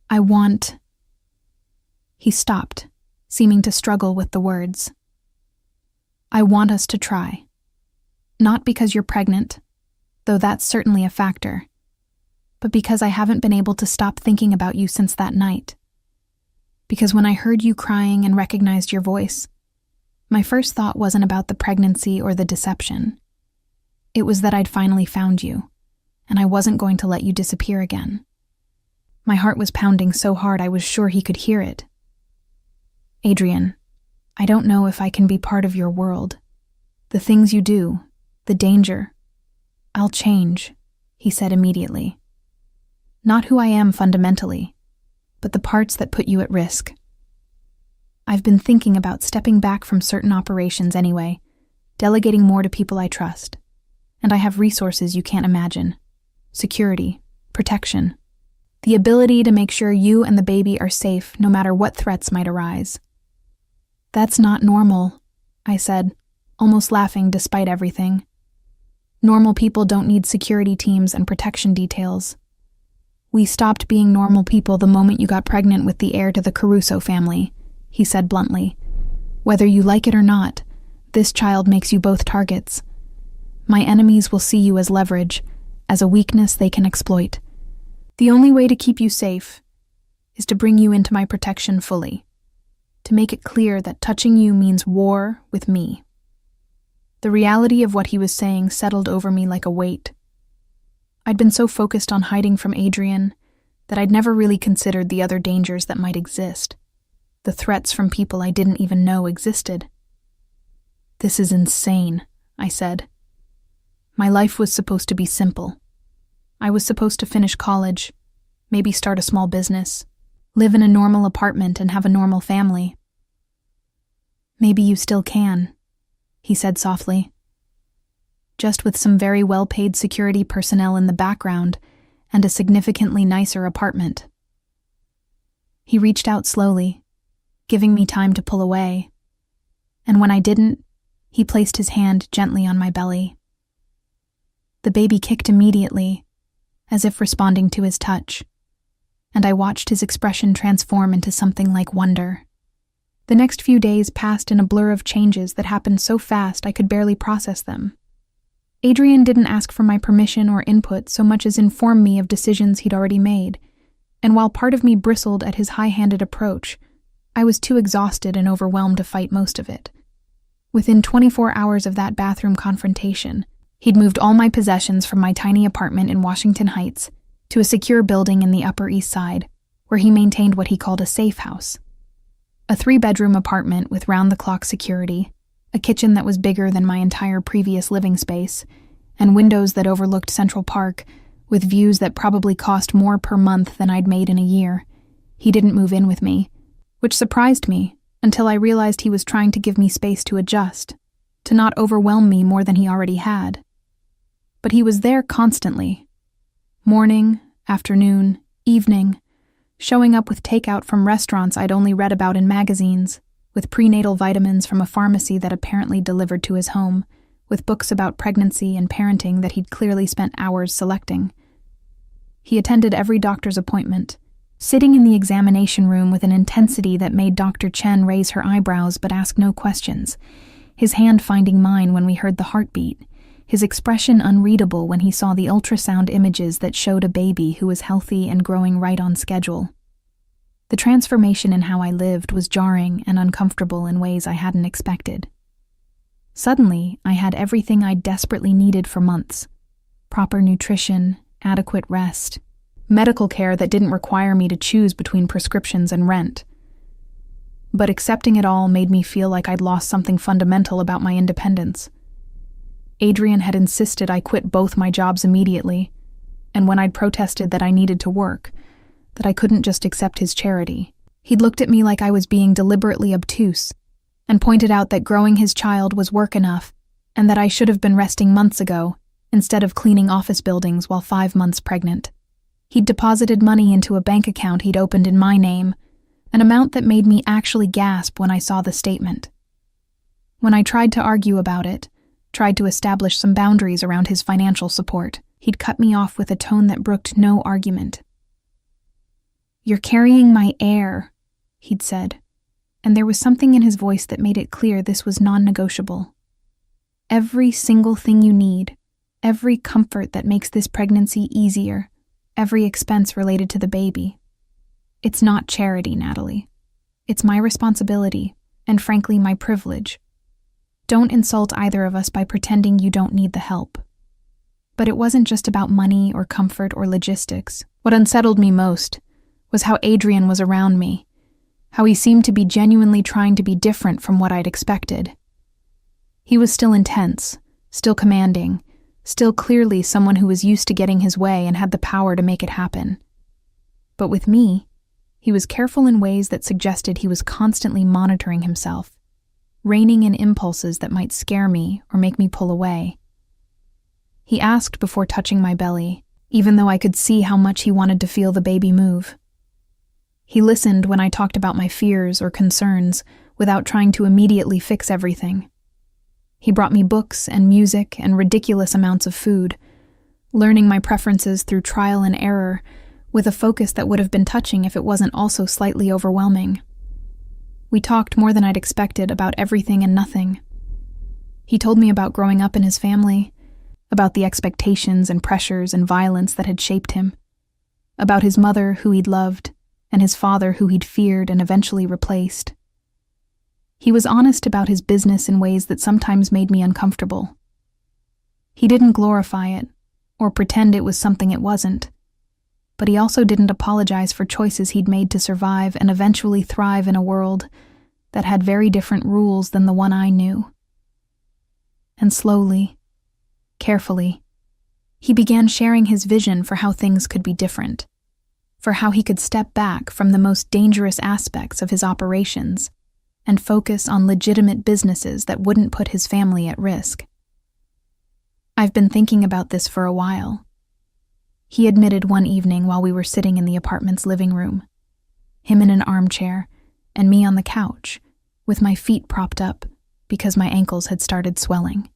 I want—" He stopped, seeming to struggle with the words. "I want us to try. Not because you're pregnant, though that's certainly a factor, but because I haven't been able to stop thinking about you since that night. Because when I heard you crying and recognized your voice, my first thought wasn't about the pregnancy or the deception. It was that I'd finally found you, and I wasn't going to let you disappear again. My heart was pounding so hard I was sure he could hear it. "Adrian, I don't know if I can be part of your world. The things you do, the danger. I'll change," he said immediately. "Not who I am fundamentally, but the parts that put you at risk. I've been thinking about stepping back from certain operations anyway, delegating more to people I trust. And I have resources you can't imagine. Security, protection, the ability to make sure you and the baby are safe no matter what threats might arise." "That's not normal," I said, almost laughing despite everything. "Normal people don't need security teams and protection details. We stopped being normal people the moment you got pregnant with the heir to the Caruso family," he said bluntly. "Whether you like it or not, this child makes you both targets. My enemies will see you as leverage, as a weakness they can exploit. The only way to keep you safe is to bring you into my protection fully, to make it clear that touching you means war with me." The reality of what he was saying settled over me like a weight. I'd been so focused on hiding from Adrian that I'd never really considered the other dangers that might exist, the threats from people I didn't even know existed. "This is insane," I said. "My life was supposed to be simple. I was supposed to finish college, maybe start a small business, live in a normal apartment and have a normal family." "Maybe you still can," he said softly. "Just with some very well-paid security personnel in the background and a significantly nicer apartment." He reached out slowly, giving me time to pull away, and when I didn't, he placed his hand gently on my belly. The baby kicked immediately, as if responding to his touch, and I watched his expression transform into something like wonder. The next few days passed in a blur of changes that happened so fast I could barely process them. Adrian didn't ask for my permission or input so much as inform me of decisions he'd already made, and while part of me bristled at his high-handed approach, I was too exhausted and overwhelmed to fight most of it. Within 24 hours of that bathroom confrontation, he'd moved all my possessions from my tiny apartment in Washington Heights to a secure building in the Upper East Side, where he maintained what he called a safe house. A 3-bedroom apartment with round-the-clock security, a kitchen that was bigger than my entire previous living space, and windows that overlooked Central Park, with views that probably cost more per month than I'd made in a year. He didn't move in with me, which surprised me until I realized he was trying to give me space to adjust, to not overwhelm me more than he already had. But he was there constantly. Morning, afternoon, evening, showing up with takeout from restaurants I'd only read about in magazines, with prenatal vitamins from a pharmacy that apparently delivered to his home, with books about pregnancy and parenting that he'd clearly spent hours selecting. He attended every doctor's appointment, sitting in the examination room with an intensity that made Dr. Chen raise her eyebrows but ask no questions, his hand finding mine when we heard the heartbeat, his expression unreadable when he saw the ultrasound images that showed a baby who was healthy and growing right on schedule. The transformation in how I lived was jarring and uncomfortable in ways I hadn't expected. Suddenly, I had everything I desperately needed for months: proper nutrition, adequate rest, medical care that didn't require me to choose between prescriptions and rent. But accepting it all made me feel like I'd lost something fundamental about my independence. Adrian had insisted I quit both my jobs immediately, and when I'd protested that I needed to work, that I couldn't just accept his charity, he'd looked at me like I was being deliberately obtuse, and pointed out that growing his child was work enough, and that I should have been resting months ago, instead of cleaning office buildings while 5 months pregnant. He'd deposited money into a bank account he'd opened in my name, an amount that made me actually gasp when I saw the statement. When I tried to argue about it, tried to establish some boundaries around his financial support, he'd cut me off with a tone that brooked no argument. "You're carrying my heir," he'd said, and there was something in his voice that made it clear this was non-negotiable. "Every single thing you need, every comfort that makes this pregnancy easier, every expense related to the baby. It's not charity, Natalie. It's my responsibility, and frankly, my privilege. Don't insult either of us by pretending you don't need the help." But it wasn't just about money or comfort or logistics. What unsettled me most was how Adrian was around me, how he seemed to be genuinely trying to be different from what I'd expected. He was still intense, still commanding, still clearly someone who was used to getting his way and had the power to make it happen. But with me, he was careful in ways that suggested he was constantly monitoring himself, reining in impulses that might scare me or make me pull away. He asked before touching my belly, even though I could see how much he wanted to feel the baby move. He listened when I talked about my fears or concerns without trying to immediately fix everything. He brought me books and music and ridiculous amounts of food, learning my preferences through trial and error, with a focus that would have been touching if it wasn't also slightly overwhelming. We talked more than I'd expected about everything and nothing. He told me about growing up in his family, about the expectations and pressures and violence that had shaped him, about his mother who he'd loved, and his father who he'd feared and eventually replaced. He was honest about his business in ways that sometimes made me uncomfortable. He didn't glorify it, or pretend it was something it wasn't, but he also didn't apologize for choices he'd made to survive and eventually thrive in a world that had very different rules than the one I knew. And slowly, carefully, he began sharing his vision for how things could be different, for how he could step back from the most dangerous aspects of his operations and focus on legitimate businesses that wouldn't put his family at risk. I've been thinking about this for a while. He admitted one evening while we were sitting in the apartment's living room, him in an armchair and me on the couch, with my feet propped up because my ankles had started swelling.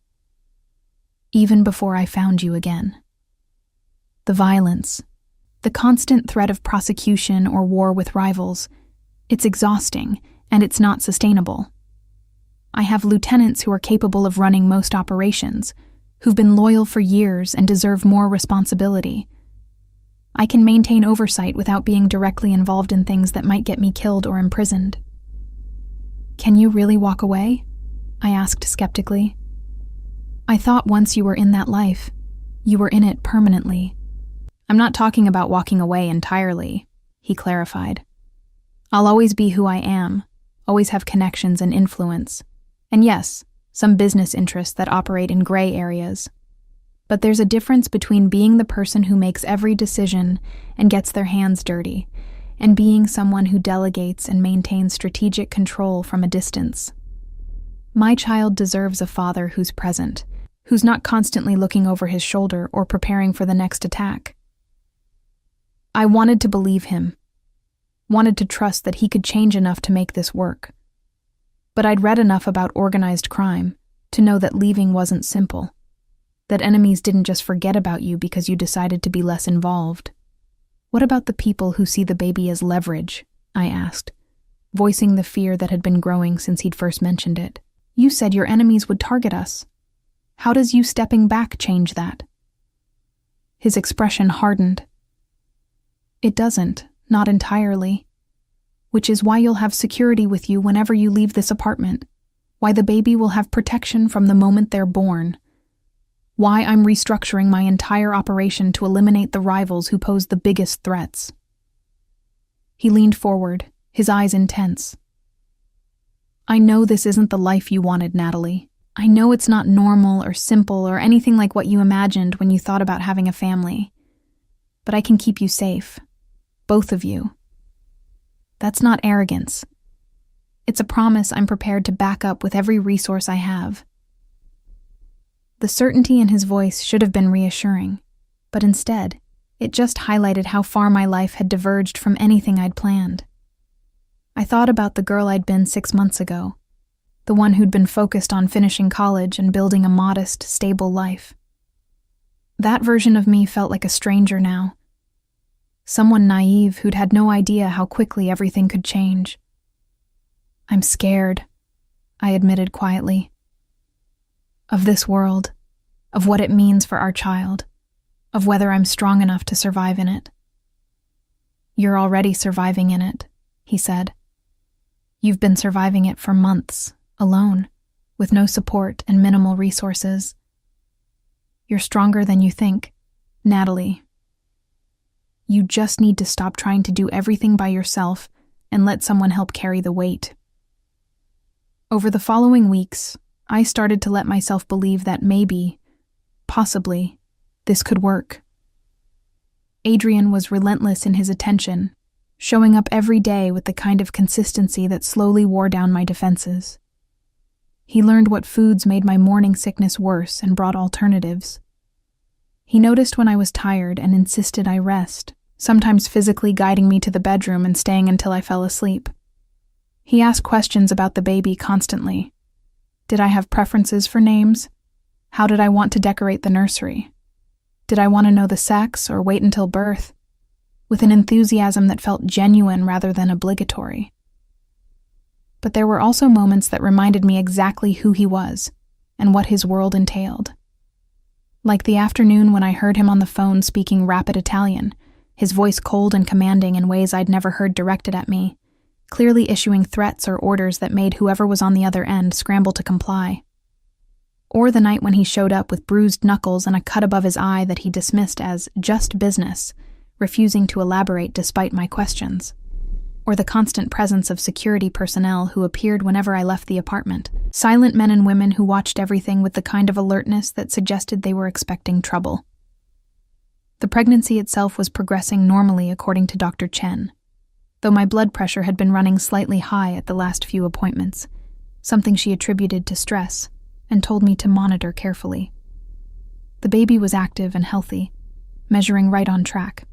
Even before I found you again. The violence, the constant threat of prosecution or war with rivals, it's exhausting and it's not sustainable. I have lieutenants who are capable of running most operations, who've been loyal for years and deserve more responsibility. I can maintain oversight without being directly involved in things that might get me killed or imprisoned. Can you really walk away? I asked skeptically. I thought once you were in that life, you were in it permanently. I'm not talking about walking away entirely, he clarified. I'll always be who I am, always have connections and influence. And yes, some business interests that operate in gray areas. But there's a difference between being the person who makes every decision and gets their hands dirty, and being someone who delegates and maintains strategic control from a distance. My child deserves a father who's present, who's not constantly looking over his shoulder or preparing for the next attack. I wanted to believe him, wanted to trust that he could change enough to make this work. But I'd read enough about organized crime to know that leaving wasn't simple, that enemies didn't just forget about you because you decided to be less involved. What about the people who see the baby as leverage? I asked, voicing the fear that had been growing since he'd first mentioned it. You said your enemies would target us. How does you stepping back change that? His expression hardened. It doesn't, not entirely. Which is why you'll have security with you whenever you leave this apartment. Why the baby will have protection from the moment they're born. Why I'm restructuring my entire operation to eliminate the rivals who pose the biggest threats. He leaned forward, his eyes intense. I know this isn't the life you wanted, Natalie. I know it's not normal or simple or anything like what you imagined when you thought about having a family. But I can keep you safe. Both of you. That's not arrogance. It's a promise I'm prepared to back up with every resource I have. The certainty in his voice should have been reassuring, but instead, it just highlighted how far my life had diverged from anything I'd planned. I thought about the girl I'd been 6 months ago, the one who'd been focused on finishing college and building a modest, stable life. That version of me felt like a stranger now. Someone naive who'd had no idea how quickly everything could change. I'm scared, I admitted quietly. Of this world, of what it means for our child, of whether I'm strong enough to survive in it. You're already surviving in it, he said. You've been surviving it for months, alone, with no support and minimal resources. You're stronger than you think, Natalie. You just need to stop trying to do everything by yourself and let someone help carry the weight. Over the following weeks, I started to let myself believe that maybe, possibly, this could work. Adrian was relentless in his attention, showing up every day with the kind of consistency that slowly wore down my defenses. He learned what foods made my morning sickness worse and brought alternatives. He noticed when I was tired and insisted I rest, sometimes physically guiding me to the bedroom and staying until I fell asleep. He asked questions about the baby constantly. Did I have preferences for names? How did I want to decorate the nursery? Did I want to know the sex or wait until birth? With an enthusiasm that felt genuine rather than obligatory. But there were also moments that reminded me exactly who he was and what his world entailed. Like the afternoon when I heard him on the phone speaking rapid Italian, his voice cold and commanding in ways I'd never heard directed at me, clearly issuing threats or orders that made whoever was on the other end scramble to comply. Or the night when he showed up with bruised knuckles and a cut above his eye that he dismissed as just business, refusing to elaborate despite my questions. Or the constant presence of security personnel who appeared whenever I left the apartment, silent men and women who watched everything with the kind of alertness that suggested they were expecting trouble. The pregnancy itself was progressing normally according to Dr. Chen, though my blood pressure had been running slightly high at the last few appointments, something she attributed to stress, and told me to monitor carefully. The baby was active and healthy, measuring right on track,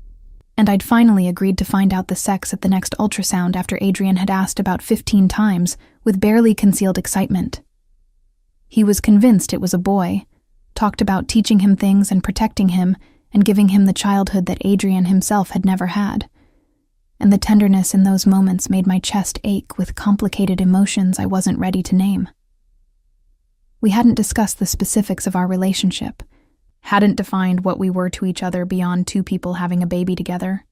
and I'd finally agreed to find out the sex at the next ultrasound after Adrian had asked about 15 times with barely concealed excitement. He was convinced it was a boy, talked about teaching him things and protecting him and giving him the childhood that Adrian himself had never had. And the tenderness in those moments made my chest ache with complicated emotions I wasn't ready to name. We hadn't discussed the specifics of our relationship, hadn't defined what we were to each other beyond two people having a baby together.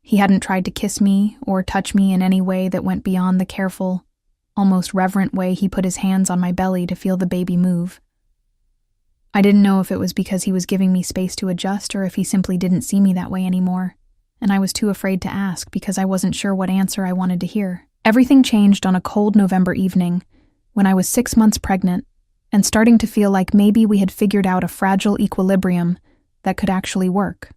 He hadn't tried to kiss me or touch me in any way that went beyond the careful, almost reverent way he put his hands on my belly to feel the baby move. I didn't know if it was because he was giving me space to adjust or if he simply didn't see me that way anymore, and I was too afraid to ask because I wasn't sure what answer I wanted to hear. Everything changed on a cold November evening, when I was 6 months pregnant and starting to feel like maybe we had figured out a fragile equilibrium that could actually work.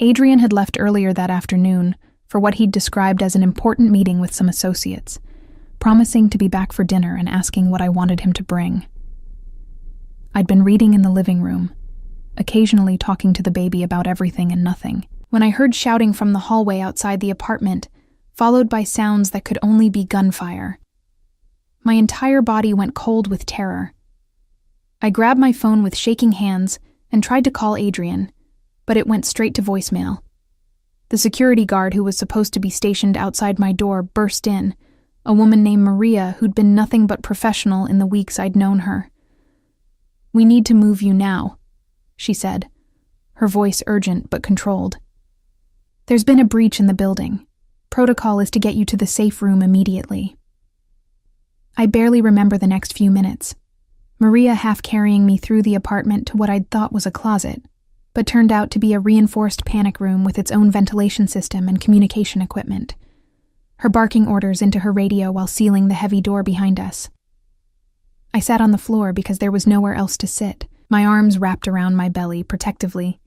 Adrian had left earlier that afternoon for what he'd described as an important meeting with some associates, promising to be back for dinner and asking what I wanted him to bring. I'd been reading in the living room, occasionally talking to the baby about everything and nothing, when I heard shouting from the hallway outside the apartment, followed by sounds that could only be gunfire. My entire body went cold with terror. I grabbed my phone with shaking hands and tried to call Adrian, but it went straight to voicemail. The security guard who was supposed to be stationed outside my door burst in, a woman named Maria who'd been nothing but professional in the weeks I'd known her. "We need to move you now," she said, her voice urgent but controlled. "There's been a breach in the building. Protocol is to get you to the safe room immediately." I barely remember the next few minutes, Maria half carrying me through the apartment to what I'd thought was a closet, but turned out to be a reinforced panic room with its own ventilation system and communication equipment, her barking orders into her radio while sealing the heavy door behind us. I sat on the floor because there was nowhere else to sit, my arms wrapped around my belly protectively,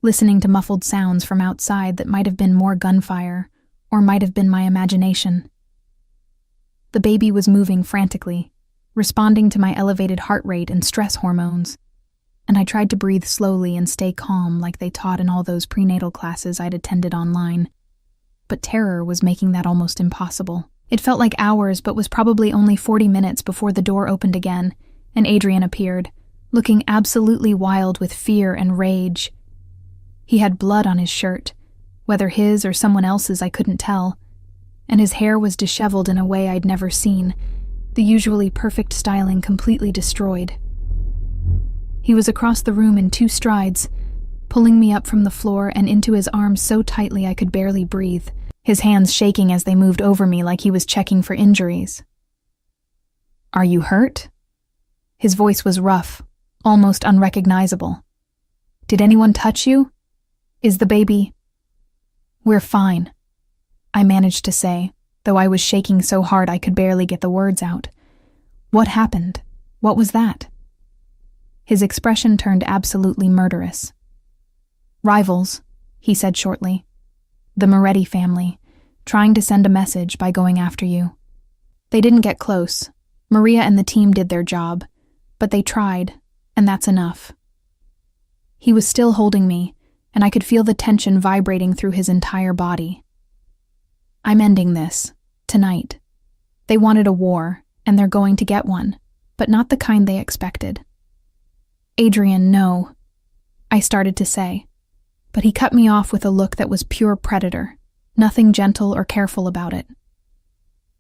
listening to muffled sounds from outside that might have been more gunfire, or might have been my imagination. The baby was moving frantically, responding to my elevated heart rate and stress hormones, and I tried to breathe slowly and stay calm like they taught in all those prenatal classes I'd attended online. But terror was making that almost impossible. It felt like hours, but was probably only 40 minutes before the door opened again, and Adrian appeared, looking absolutely wild with fear and rage. He had blood on his shirt, whether his or someone else's I couldn't tell, and his hair was disheveled in a way I'd never seen, the usually perfect styling completely destroyed. He was across the room in 2 strides, pulling me up from the floor and into his arms so tightly I could barely breathe, his hands shaking as they moved over me like he was checking for injuries. "Are you hurt?" His voice was rough, almost unrecognizable. "Did anyone touch you? Is the baby..." "We're fine," I managed to say, though I was shaking so hard I could barely get the words out. "What happened? What was that?" His expression turned absolutely murderous. "Rivals," he said shortly. "The Moretti family, trying to send a message by going after you. They didn't get close. Maria and the team did their job, but they tried, and that's enough." He was still holding me, and I could feel the tension vibrating through his entire body. "I'm ending this, tonight. They wanted a war, and they're going to get one, but not the kind they expected." "Adrian, no," I started to say, but he cut me off with a look that was pure predator, nothing gentle or careful about it.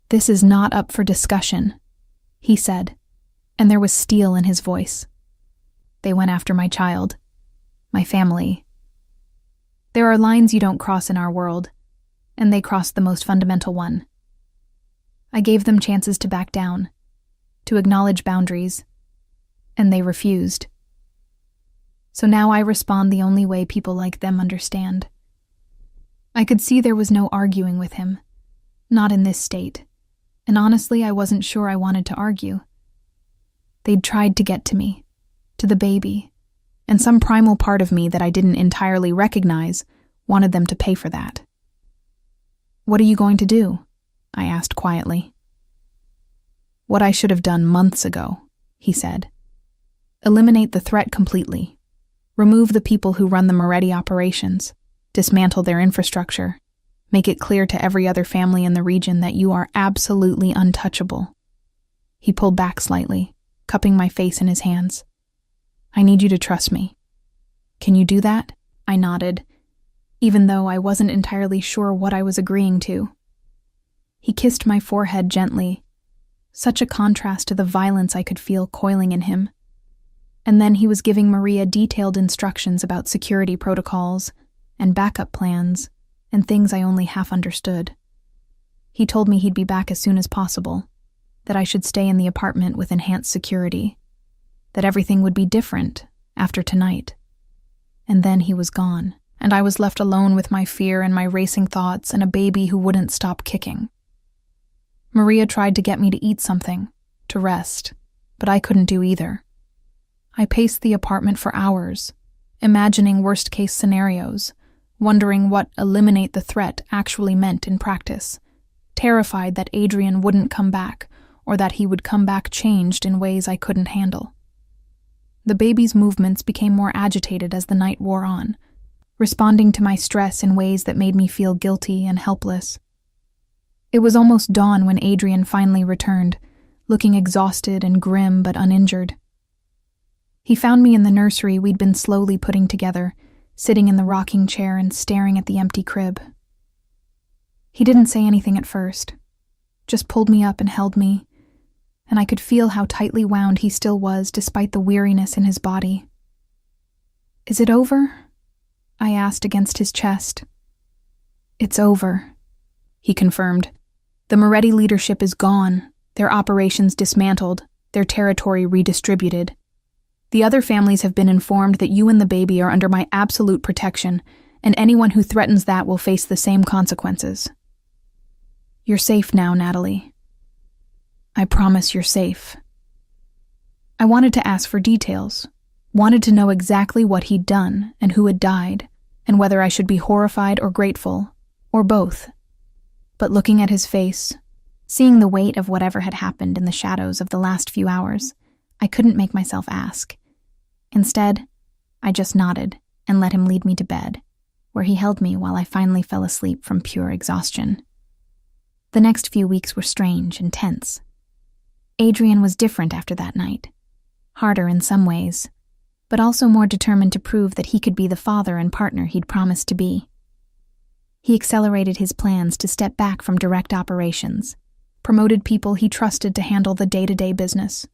"This is not up for discussion," he said, and there was steel in his voice. "They went after my child, my family. There are lines you don't cross in our world, and they crossed the most fundamental one. I gave them chances to back down, to acknowledge boundaries, and they refused. So now I respond the only way people like them understand." I could see there was no arguing with him, not in this state, and honestly I wasn't sure I wanted to argue. They'd tried to get to me, to the baby, and some primal part of me that I didn't entirely recognize wanted them to pay for that. "What are you going to do?" I asked quietly. "What I should have done months ago," he said. "Eliminate the threat completely. Remove the people who run the Moretti operations. Dismantle their infrastructure. Make it clear to every other family in the region that you are absolutely untouchable." He pulled back slightly, cupping my face in his hands. "I need you to trust me. Can you do that?" I nodded, even though I wasn't entirely sure what I was agreeing to. He kissed my forehead gently, such a contrast to the violence I could feel coiling in him. And then he was giving Maria detailed instructions about security protocols and backup plans and things I only half understood. He told me he'd be back as soon as possible, that I should stay in the apartment with enhanced security, that everything would be different after tonight. And then he was gone, and I was left alone with my fear and my racing thoughts and a baby who wouldn't stop kicking. Maria tried to get me to eat something, to rest, but I couldn't do either. I paced the apartment for hours, imagining worst-case scenarios, wondering what eliminate the threat actually meant in practice, terrified that Adrian wouldn't come back or that he would come back changed in ways I couldn't handle. The baby's movements became more agitated as the night wore on, responding to my stress in ways that made me feel guilty and helpless. It was almost dawn when Adrian finally returned, looking exhausted and grim but uninjured. He found me in the nursery we'd been slowly putting together, sitting in the rocking chair and staring at the empty crib. He didn't say anything at first, just pulled me up and held me, and I could feel how tightly wound he still was despite the weariness in his body. "Is it over?" I asked against his chest. "It's over," he confirmed. "The Moretti leadership is gone, their operations dismantled, their territory redistributed. The other families have been informed that you and the baby are under my absolute protection, and anyone who threatens that will face the same consequences. You're safe now, Natalie. I promise you're safe." I wanted to ask for details, wanted to know exactly what he'd done and who had died, and whether I should be horrified or grateful, or both. But looking at his face, seeing the weight of whatever had happened in the shadows of the last few hours, I couldn't make myself ask. Instead, I just nodded and let him lead me to bed, where he held me while I finally fell asleep from pure exhaustion. The next few weeks were strange and tense. Adrian was different after that night, harder in some ways, but also more determined to prove that he could be the father and partner he'd promised to be. He accelerated his plans to step back from direct operations, promoted people he trusted to handle the day-to-day business,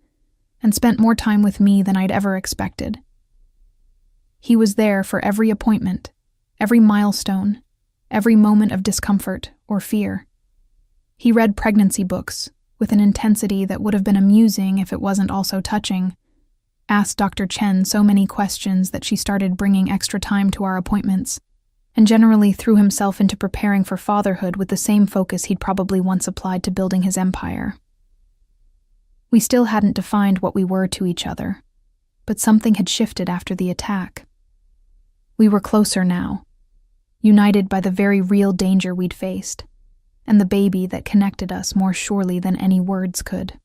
and spent more time with me than I'd ever expected. He was there for every appointment, every milestone, every moment of discomfort or fear. He read pregnancy books with an intensity that would have been amusing if it wasn't also touching, asked Dr. Chen so many questions that she started bringing extra time to our appointments, and generally threw himself into preparing for fatherhood with the same focus he'd probably once applied to building his empire. We still hadn't defined what we were to each other, but something had shifted after the attack. We were closer now, united by the very real danger we'd faced, and the baby that connected us more surely than any words could.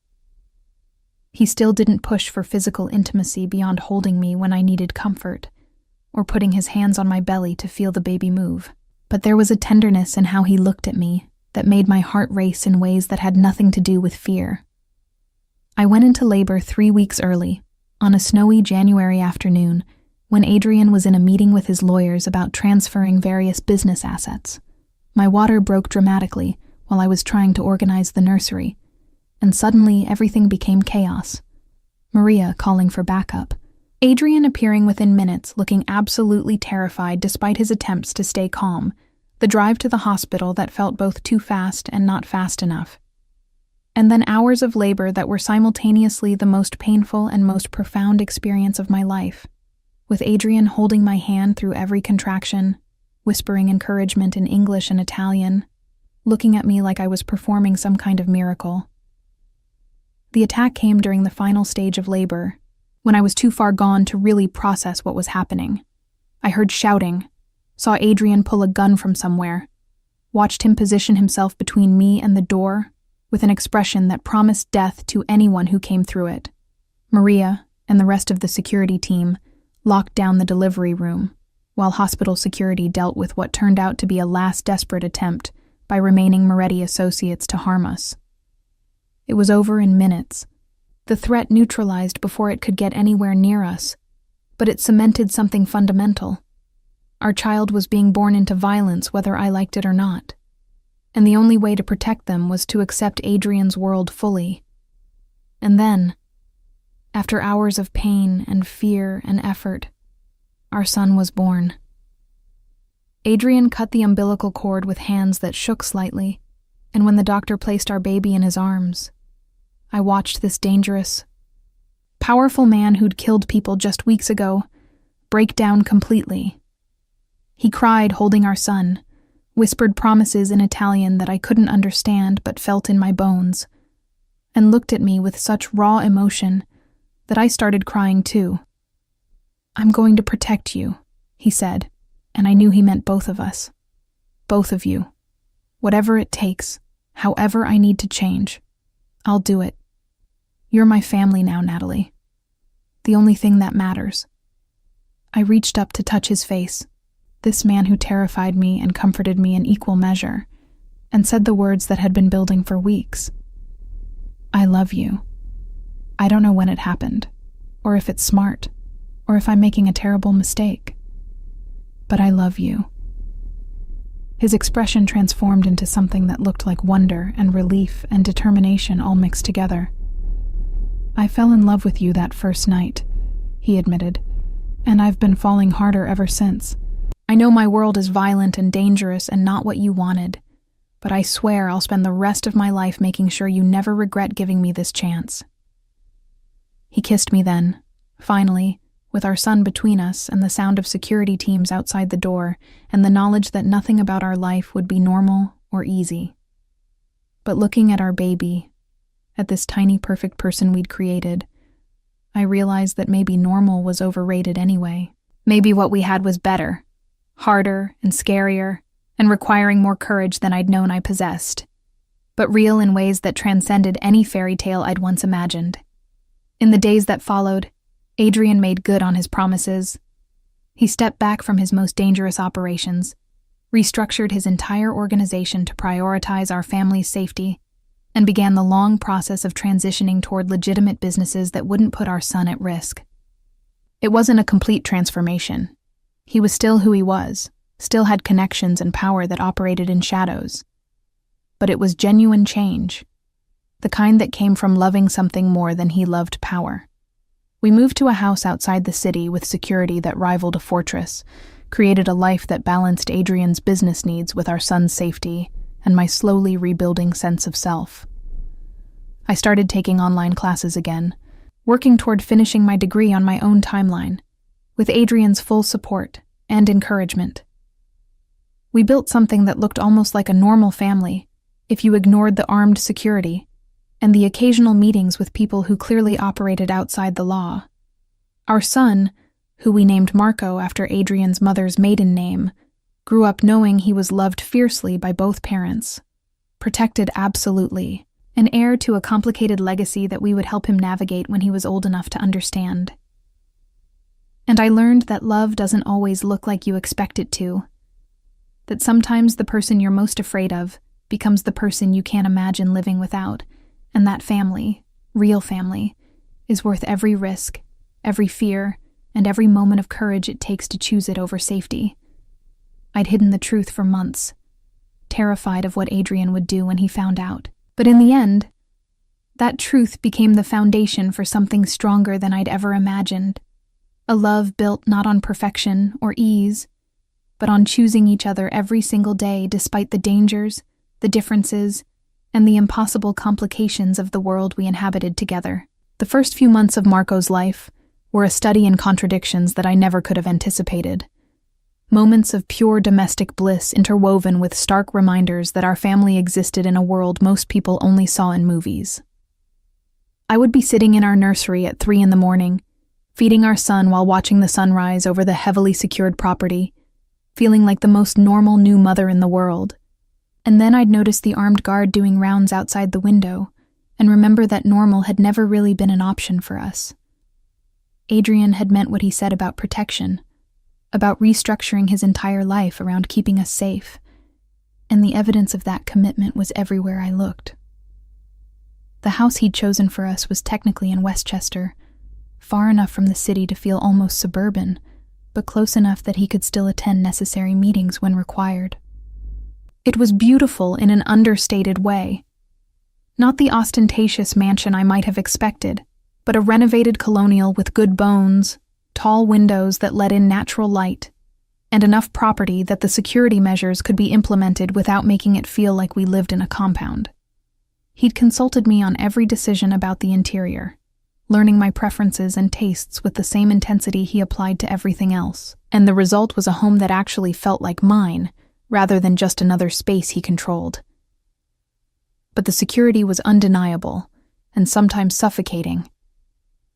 He still didn't push for physical intimacy beyond holding me when I needed comfort, or putting his hands on my belly to feel the baby move. But there was a tenderness in how he looked at me that made my heart race in ways that had nothing to do with fear. I went into labor 3 weeks early, on a snowy January afternoon, when Adrian was in a meeting with his lawyers about transferring various business assets. My water broke dramatically while I was trying to organize the nursery, and suddenly everything became chaos. Maria calling for backup. Adrian appearing within minutes, looking absolutely terrified despite his attempts to stay calm. The drive to the hospital that felt both too fast and not fast enough. And then hours of labor that were simultaneously the most painful and most profound experience of my life, with Adrian holding my hand through every contraction, whispering encouragement in English and Italian, looking at me like I was performing some kind of miracle. The attack came during the final stage of labor, when I was too far gone to really process what was happening. I heard shouting, saw Adrian pull a gun from somewhere, watched him position himself between me and the door, with an expression that promised death to anyone who came through it. Maria and the rest of the security team locked down the delivery room, while hospital security dealt with what turned out to be a last desperate attempt by remaining Moretti associates to harm us. It was over in minutes. The threat neutralized before it could get anywhere near us, but it cemented something fundamental. Our child was being born into violence whether I liked it or not, and the only way to protect them was to accept Adrian's world fully. And then, after hours of pain and fear and effort, our son was born. Adrian cut the umbilical cord with hands that shook slightly, and when the doctor placed our baby in his arms, I watched this dangerous, powerful man who'd killed people just weeks ago break down completely. He cried holding our son, whispered promises in Italian that I couldn't understand but felt in my bones, and looked at me with such raw emotion that I started crying too. "I'm going to protect you," he said, and I knew he meant both of us. Both of you. Whatever it takes, however I need to change, I'll do it. You're my family now, Natalie. The only thing that matters. I reached up to touch his face, this man who terrified me and comforted me in equal measure, and said the words that had been building for weeks. I love you. I don't know when it happened, or if it's smart, or if I'm making a terrible mistake. But I love you. His expression transformed into something that looked like wonder and relief and determination all mixed together. I fell in love with you that first night, he admitted, and I've been falling harder ever since. I know my world is violent and dangerous and not what you wanted, but I swear I'll spend the rest of my life making sure you never regret giving me this chance. He kissed me then, finally, with our son between us and the sound of security teams outside the door and the knowledge that nothing about our life would be normal or easy. But looking at our baby, at this tiny perfect person we'd created, I realized that maybe normal was overrated anyway. Maybe what we had was better, harder and scarier, and requiring more courage than I'd known I possessed, but real in ways that transcended any fairy tale I'd once imagined. In the days that followed, Adrian made good on his promises. He stepped back from his most dangerous operations, restructured his entire organization to prioritize our family's safety, and began the long process of transitioning toward legitimate businesses that wouldn't put our son at risk. It wasn't a complete transformation. He was still who he was, still had connections and power that operated in shadows. But it was genuine change, the kind that came from loving something more than he loved power. We moved to a house outside the city with security that rivaled a fortress, created a life that balanced Adrian's business needs with our son's safety and my slowly rebuilding sense of self. I started taking online classes again, working toward finishing my degree on my own timeline, with Adrian's full support and encouragement. We built something that looked almost like a normal family, if you ignored the armed security, and the occasional meetings with people who clearly operated outside the law. Our son, who we named Marco after Adrian's mother's maiden name, grew up knowing he was loved fiercely by both parents, protected absolutely, an heir to a complicated legacy that we would help him navigate when he was old enough to understand. And I learned that love doesn't always look like you expect it to, that sometimes the person you're most afraid of becomes the person you can't imagine living without, and that family, real family, is worth every risk, every fear, and every moment of courage it takes to choose it over safety. I'd hidden the truth for months, terrified of what Adrian would do when he found out. But in the end, that truth became the foundation for something stronger than I'd ever imagined. A love built not on perfection or ease, but on choosing each other every single day despite the dangers, the differences, and the impossible complications of the world we inhabited together. The first few months of Marco's life were a study in contradictions that I never could have anticipated. Moments of pure domestic bliss interwoven with stark reminders that our family existed in a world most people only saw in movies. I would be sitting in our nursery at 3 a.m, feeding our son while watching the sunrise over the heavily secured property, feeling like the most normal new mother in the world. And then I'd notice the armed guard doing rounds outside the window, and remember that normal had never really been an option for us. Adrian had meant what he said about protection, about restructuring his entire life around keeping us safe, and the evidence of that commitment was everywhere I looked. The house he'd chosen for us was technically in Westchester, far enough from the city to feel almost suburban, but close enough that he could still attend necessary meetings when required. It was beautiful in an understated way. Not the ostentatious mansion I might have expected, but a renovated colonial with good bones, tall windows that let in natural light, and enough property that the security measures could be implemented without making it feel like we lived in a compound. He'd consulted me on every decision about the interior, learning my preferences and tastes with the same intensity he applied to everything else, and the result was a home that actually felt like mine, rather than just another space he controlled. But the security was undeniable, and sometimes suffocating.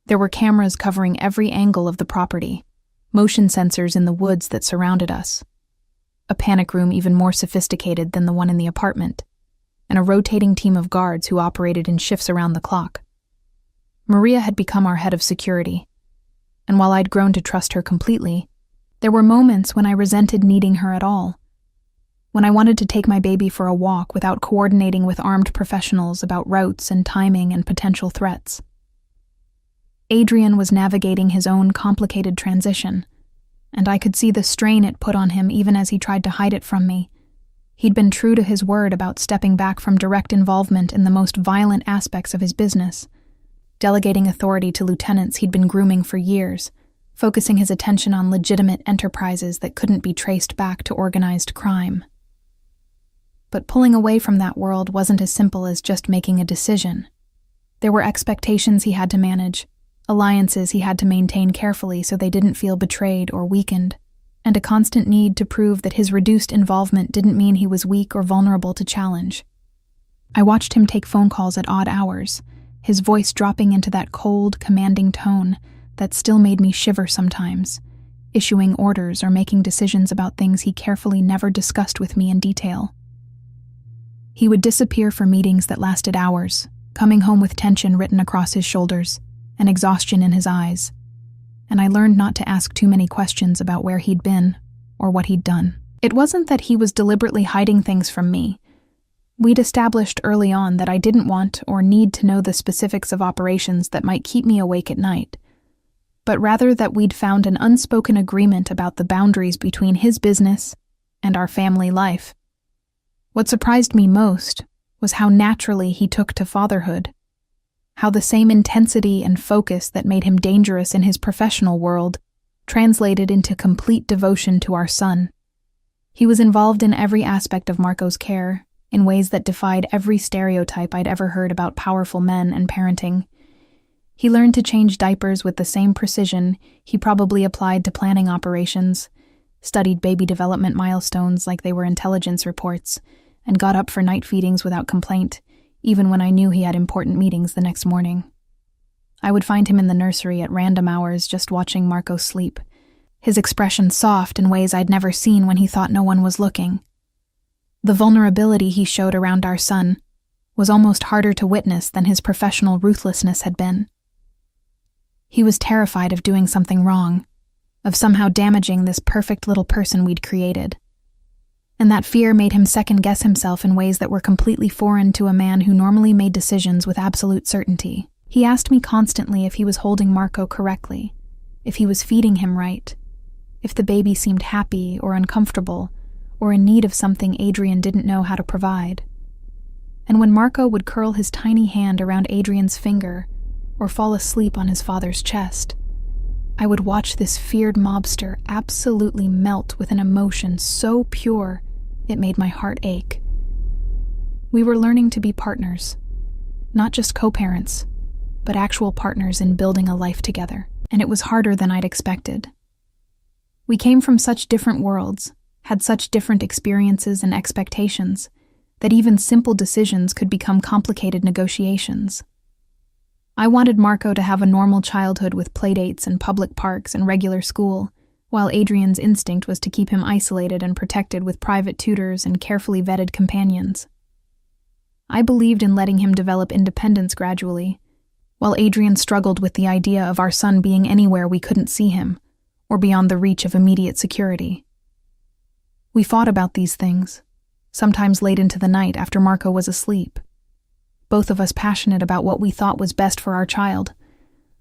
There were cameras covering every angle of the property, motion sensors in the woods that surrounded us, a panic room even more sophisticated than the one in the apartment, and a rotating team of guards who operated in shifts around the clock. Maria had become our head of security, and while I'd grown to trust her completely, there were moments when I resented needing her at all, when I wanted to take my baby for a walk without coordinating with armed professionals about routes and timing and potential threats. Adrian was navigating his own complicated transition, and I could see the strain it put on him even as he tried to hide it from me. He'd been true to his word about stepping back from direct involvement in the most violent aspects of his business, delegating authority to lieutenants he'd been grooming for years, focusing his attention on legitimate enterprises that couldn't be traced back to organized crime. But pulling away from that world wasn't as simple as just making a decision. There were expectations he had to manage, alliances he had to maintain carefully so they didn't feel betrayed or weakened, and a constant need to prove that his reduced involvement didn't mean he was weak or vulnerable to challenge. I watched him take phone calls at odd hours, his voice dropping into that cold, commanding tone that still made me shiver sometimes, issuing orders or making decisions about things he carefully never discussed with me in detail. He would disappear for meetings that lasted hours, coming home with tension written across his shoulders and exhaustion in his eyes, and I learned not to ask too many questions about where he'd been or what he'd done. It wasn't that he was deliberately hiding things from me. We'd established early on that I didn't want or need to know the specifics of operations that might keep me awake at night, but rather that we'd found an unspoken agreement about the boundaries between his business and our family life. What surprised me most was how naturally he took to fatherhood, how the same intensity and focus that made him dangerous in his professional world translated into complete devotion to our son. He was involved in every aspect of Marco's care, in ways that defied every stereotype I'd ever heard about powerful men and parenting. He learned to change diapers with the same precision he probably applied to planning operations, studied baby development milestones like they were intelligence reports, and got up for night feedings without complaint, even when I knew he had important meetings the next morning. I would find him in the nursery at random hours just watching Marco sleep, his expression soft in ways I'd never seen when he thought no one was looking. The vulnerability he showed around our son was almost harder to witness than his professional ruthlessness had been. He was terrified of doing something wrong, of somehow damaging this perfect little person we'd created. And that fear made him second-guess himself in ways that were completely foreign to a man who normally made decisions with absolute certainty. He asked me constantly if he was holding Marco correctly, if he was feeding him right, if the baby seemed happy or uncomfortable, or in need of something Adrian didn't know how to provide. And when Marco would curl his tiny hand around Adrian's finger or fall asleep on his father's chest, I would watch this feared mobster absolutely melt with an emotion so pure it made my heart ache. We were learning to be partners, not just co-parents, but actual partners in building a life together, and it was harder than I'd expected. We came from such different worlds, had such different experiences and expectations, that even simple decisions could become complicated negotiations. I wanted Marco to have a normal childhood with playdates and public parks and regular school, while Adrian's instinct was to keep him isolated and protected with private tutors and carefully vetted companions. I believed in letting him develop independence gradually, while Adrian struggled with the idea of our son being anywhere we couldn't see him, or beyond the reach of immediate security. We fought about these things, sometimes late into the night after Marco was asleep. Both of us passionate about what we thought was best for our child,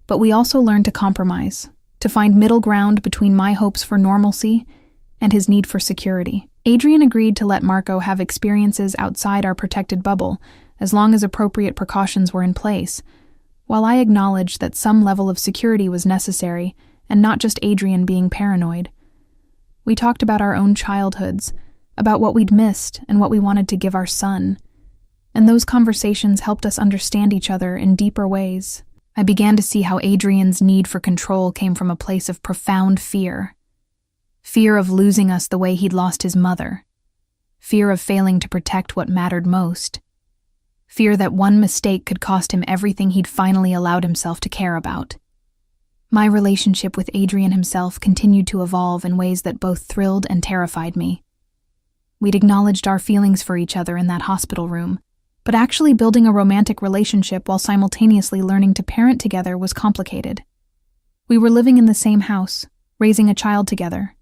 but we also learned to compromise, to find middle ground between my hopes for normalcy and his need for security. Adrian agreed to let Marco have experiences outside our protected bubble as long as appropriate precautions were in place, while I acknowledged that some level of security was necessary and not just Adrian being paranoid. We talked about our own childhoods, about what we'd missed and what we wanted to give our son, and those conversations helped us understand each other in deeper ways. I began to see how Adrian's need for control came from a place of profound fear. Fear of losing us the way he'd lost his mother. Fear of failing to protect what mattered most. Fear that one mistake could cost him everything he'd finally allowed himself to care about. My relationship with Adrian himself continued to evolve in ways that both thrilled and terrified me. We'd acknowledged our feelings for each other in that hospital room, but actually building a romantic relationship while simultaneously learning to parent together was complicated. We were living in the same house, raising a child together,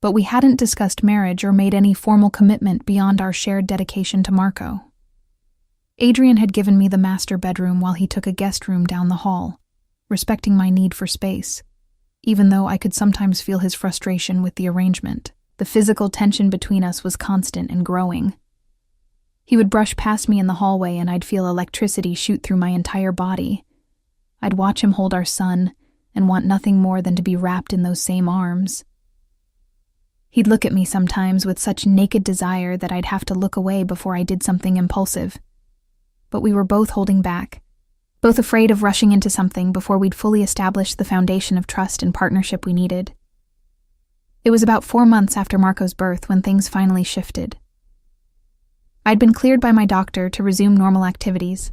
but we hadn't discussed marriage or made any formal commitment beyond our shared dedication to Marco. Adrian had given me the master bedroom while he took a guest room down the hall, respecting my need for space, even though I could sometimes feel his frustration with the arrangement. The physical tension between us was constant and growing. He would brush past me in the hallway and I'd feel electricity shoot through my entire body. I'd watch him hold our son and want nothing more than to be wrapped in those same arms. He'd look at me sometimes with such naked desire that I'd have to look away before I did something impulsive. But we were both holding back, both afraid of rushing into something before we'd fully established the foundation of trust and partnership we needed. It was about 4 months after Marco's birth when things finally shifted. I'd been cleared by my doctor to resume normal activities,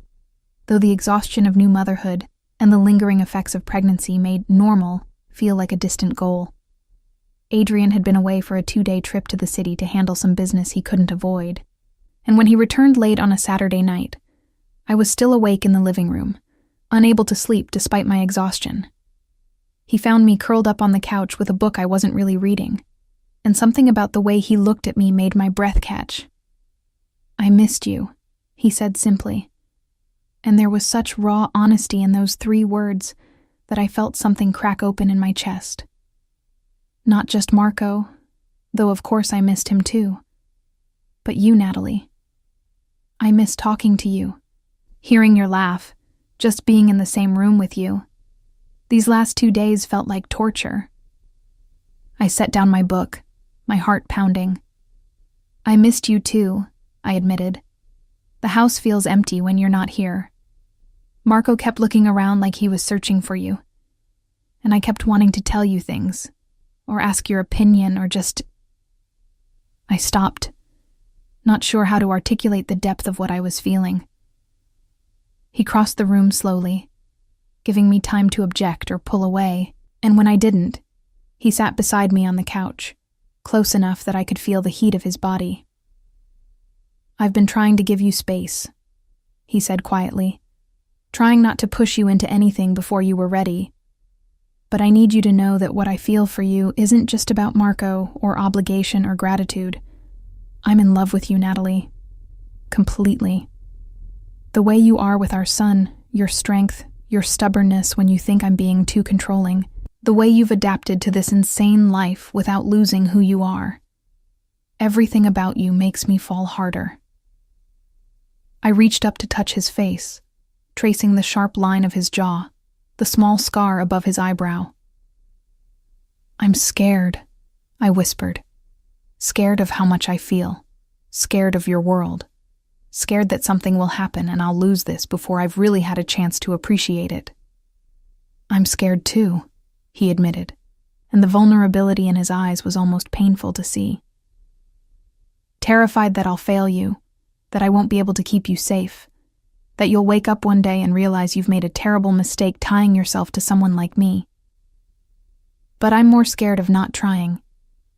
though the exhaustion of new motherhood and the lingering effects of pregnancy made normal feel like a distant goal. Adrian had been away for a 2-day trip to the city to handle some business he couldn't avoid, and when he returned late on a Saturday night, I was still awake in the living room, unable to sleep despite my exhaustion. He found me curled up on the couch with a book I wasn't really reading, and something about the way he looked at me made my breath catch. "I missed you," he said simply, and there was such raw honesty in those 3 words that I felt something crack open in my chest. Not just Marco, though of course I missed him too, but you, Natalie. I missed talking to you, hearing your laugh, just being in the same room with you. These last 2 days felt like torture. I set down my book, my heart pounding. "I missed you too," I admitted. "The house feels empty when you're not here. Marco kept looking around like he was searching for you, and I kept wanting to tell you things, or ask your opinion, or just... I stopped, not sure how to articulate the depth of what I was feeling. He crossed the room slowly, giving me time to object or pull away, and when I didn't, he sat beside me on the couch, close enough that I could feel the heat of his body. "I've been trying to give you space," he said quietly, "trying not to push you into anything before you were ready. But I need you to know that what I feel for you isn't just about Marco or obligation or gratitude. I'm in love with you, Natalie. Completely. The way you are with our son, your strength, your stubbornness when you think I'm being too controlling, the way you've adapted to this insane life without losing who you are. Everything about you makes me fall harder." I reached up to touch his face, tracing the sharp line of his jaw, the small scar above his eyebrow. "I'm scared," I whispered. "Scared of how much I feel. Scared of your world. Scared that something will happen and I'll lose this before I've really had a chance to appreciate it." "I'm scared too," he admitted, and the vulnerability in his eyes was almost painful to see. "Terrified that I'll fail you, that I won't be able to keep you safe, that you'll wake up one day and realize you've made a terrible mistake tying yourself to someone like me. But I'm more scared of not trying,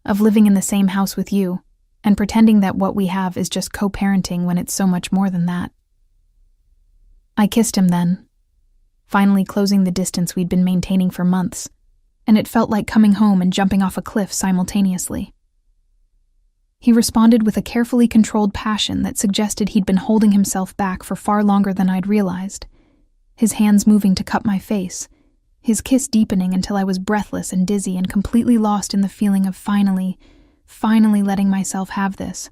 of living in the same house with you, and pretending that what we have is just co-parenting when it's so much more than that." I kissed him then, finally closing the distance we'd been maintaining for months, and it felt like coming home and jumping off a cliff simultaneously. He responded with a carefully controlled passion that suggested he'd been holding himself back for far longer than I'd realized, his hands moving to cup my face, his kiss deepening until I was breathless and dizzy and completely lost in the feeling of finally letting myself have this.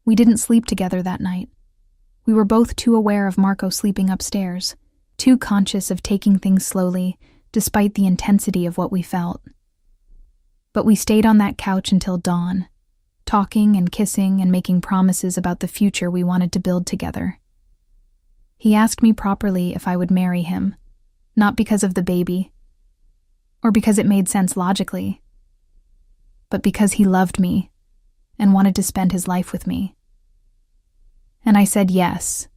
We didn't sleep together that night. We were both too aware of Marco sleeping upstairs, too conscious of taking things slowly, despite the intensity of what we felt. But we stayed on that couch until dawn, talking and kissing and making promises about the future we wanted to build together. He asked me properly if I would marry him, not because of the baby, or because it made sense logically, but because he loved me and wanted to spend his life with me. And I said yes,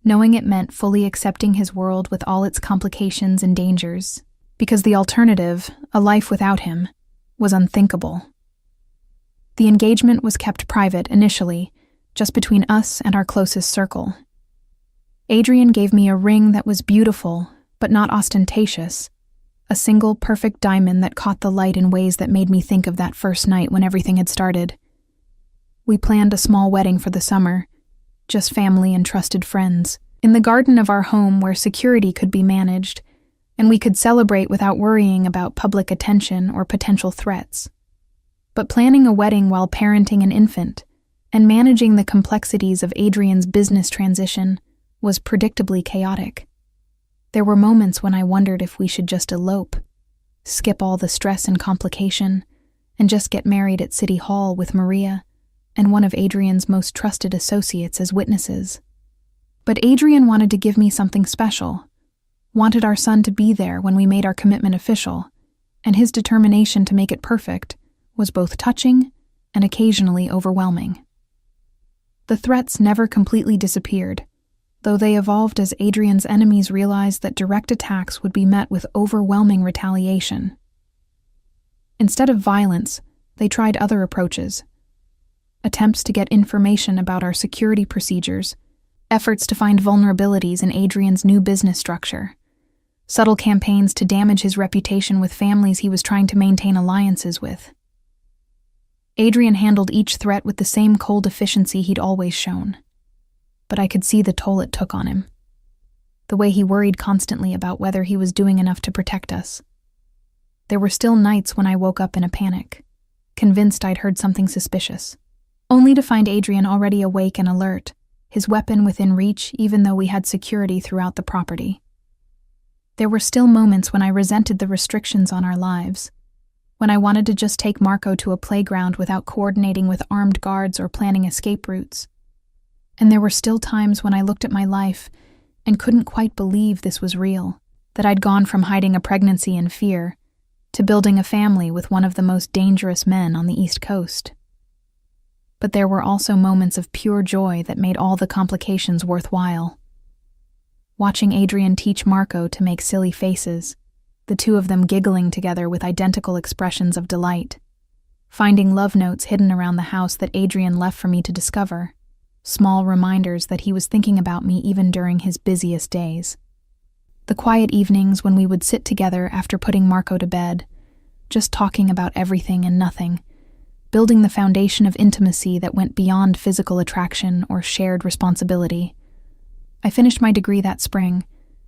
knowing it meant fully accepting his world with all its complications and dangers, because the alternative, a life without him, was unthinkable. The engagement was kept private initially, just between us and our closest circle. Adrian gave me a ring that was beautiful, but not ostentatious, a single perfect diamond that caught the light in ways that made me think of that first night when everything had started. We planned a small wedding for the summer, just family and trusted friends, in the garden of our home where security could be managed, and we could celebrate without worrying about public attention or potential threats. But planning a wedding while parenting an infant and managing the complexities of Adrian's business transition was predictably chaotic. There were moments when I wondered if we should just elope, skip all the stress and complication, and just get married at City Hall with Maria and one of Adrian's most trusted associates as witnesses. But Adrian wanted to give me something special, wanted our son to be there when we made our commitment official, and his determination to make it perfect was both touching and occasionally overwhelming. The threats never completely disappeared, though they evolved as Adrian's enemies realized that direct attacks would be met with overwhelming retaliation. Instead of violence, they tried other approaches. Attempts to get information about our security procedures, efforts to find vulnerabilities in Adrian's new business structure, subtle campaigns to damage his reputation with families he was trying to maintain alliances with. Adrian handled each threat with the same cold efficiency he'd always shown, but I could see the toll it took on him. The way he worried constantly about whether he was doing enough to protect us. There were still nights when I woke up in a panic, convinced I'd heard something suspicious, only to find Adrian already awake and alert, his weapon within reach even though we had security throughout the property. There were still moments when I resented the restrictions on our lives, when I wanted to just take Marco to a playground without coordinating with armed guards or planning escape routes. And there were still times when I looked at my life and couldn't quite believe this was real, that I'd gone from hiding a pregnancy in fear to building a family with one of the most dangerous men on the East Coast. But there were also moments of pure joy that made all the complications worthwhile. Watching Adrian teach Marco to make silly faces, the two of them giggling together with identical expressions of delight. Finding love notes hidden around the house that Adrian left for me to discover, small reminders that he was thinking about me even during his busiest days. The quiet evenings when we would sit together after putting Marco to bed, just talking about everything and nothing, building the foundation of intimacy that went beyond physical attraction or shared responsibility. I finished my degree that spring,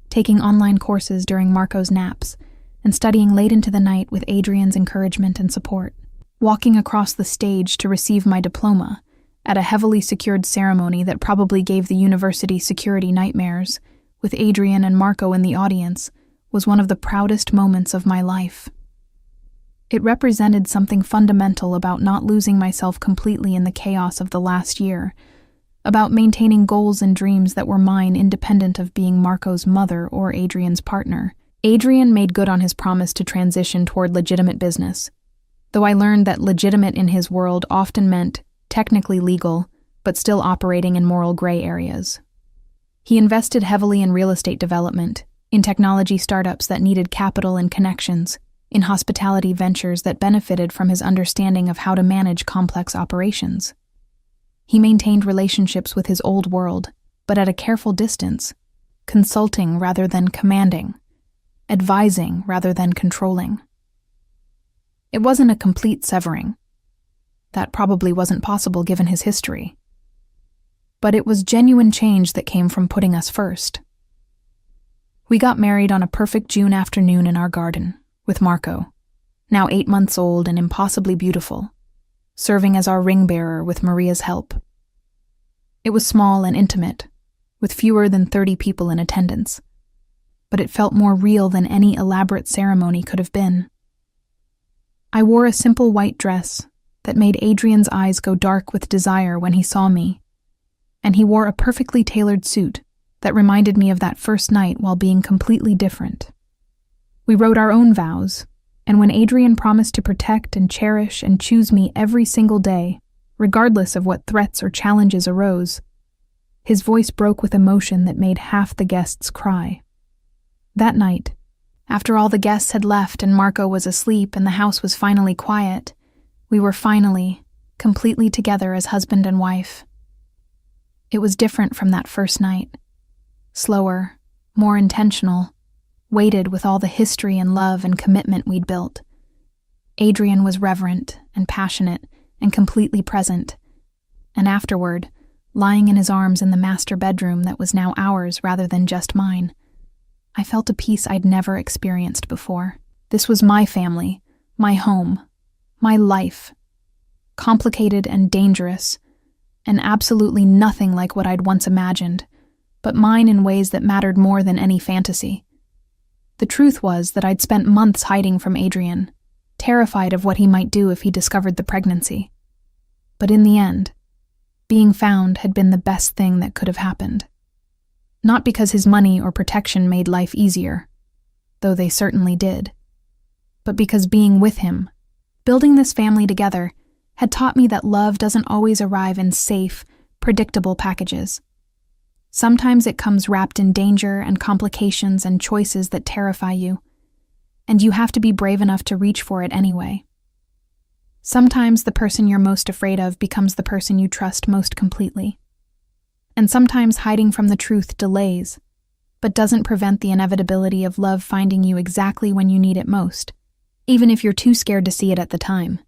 taking online courses during Marco's naps, and studying late into the night with Adrian's encouragement and support. Walking across the stage to receive my diploma, at a heavily secured ceremony that probably gave the university security nightmares, with Adrian and Marco in the audience, was one of the proudest moments of my life. It represented something fundamental about not losing myself completely in the chaos of the last year, about maintaining goals and dreams that were mine independent of being Marco's mother or Adrian's partner. Adrian made good on his promise to transition toward legitimate business, though I learned that legitimate in his world often meant technically legal, but still operating in moral gray areas. He invested heavily in real estate development, in technology startups that needed capital and connections, in hospitality ventures that benefited from his understanding of how to manage complex operations. He maintained relationships with his old world, but at a careful distance, consulting rather than commanding, advising rather than controlling. It wasn't a complete severing. That probably wasn't possible given his history. But it was genuine change that came from putting us first. We got married on a perfect June afternoon in our garden, with Marco, now 8 months old and impossibly beautiful, serving as our ring bearer with Maria's help. It was small and intimate, with fewer than 30 people in attendance, but it felt more real than any elaborate ceremony could have been. I wore a simple white dress that made Adrian's eyes go dark with desire when he saw me, and he wore a perfectly tailored suit that reminded me of that first night while being completely different. We wrote our own vows, and when Adrian promised to protect and cherish and choose me every single day, regardless of what threats or challenges arose, his voice broke with emotion that made half the guests cry. That night, after all the guests had left and Marco was asleep and the house was finally quiet, we were finally, completely together as husband and wife. It was different from that first night. Slower, more intentional, weighted with all the history and love and commitment we'd built. Adrian was reverent and passionate and completely present, and afterward, lying in his arms in the master bedroom that was now ours rather than just mine, I felt a peace I'd never experienced before. This was my family, my home, my life. Complicated and dangerous, and absolutely nothing like what I'd once imagined, but mine in ways that mattered more than any fantasy. The truth was that I'd spent months hiding from Adrian, terrified of what he might do if he discovered the pregnancy. But in the end, being found had been the best thing that could have happened. Not because his money or protection made life easier, though they certainly did, but because being with him, building this family together, had taught me that love doesn't always arrive in safe, predictable packages. Sometimes it comes wrapped in danger and complications and choices that terrify you, and you have to be brave enough to reach for it anyway. Sometimes the person you're most afraid of becomes the person you trust most completely. And sometimes hiding from the truth delays, but doesn't prevent the inevitability of love finding you exactly when you need it most, even if you're too scared to see it at the time.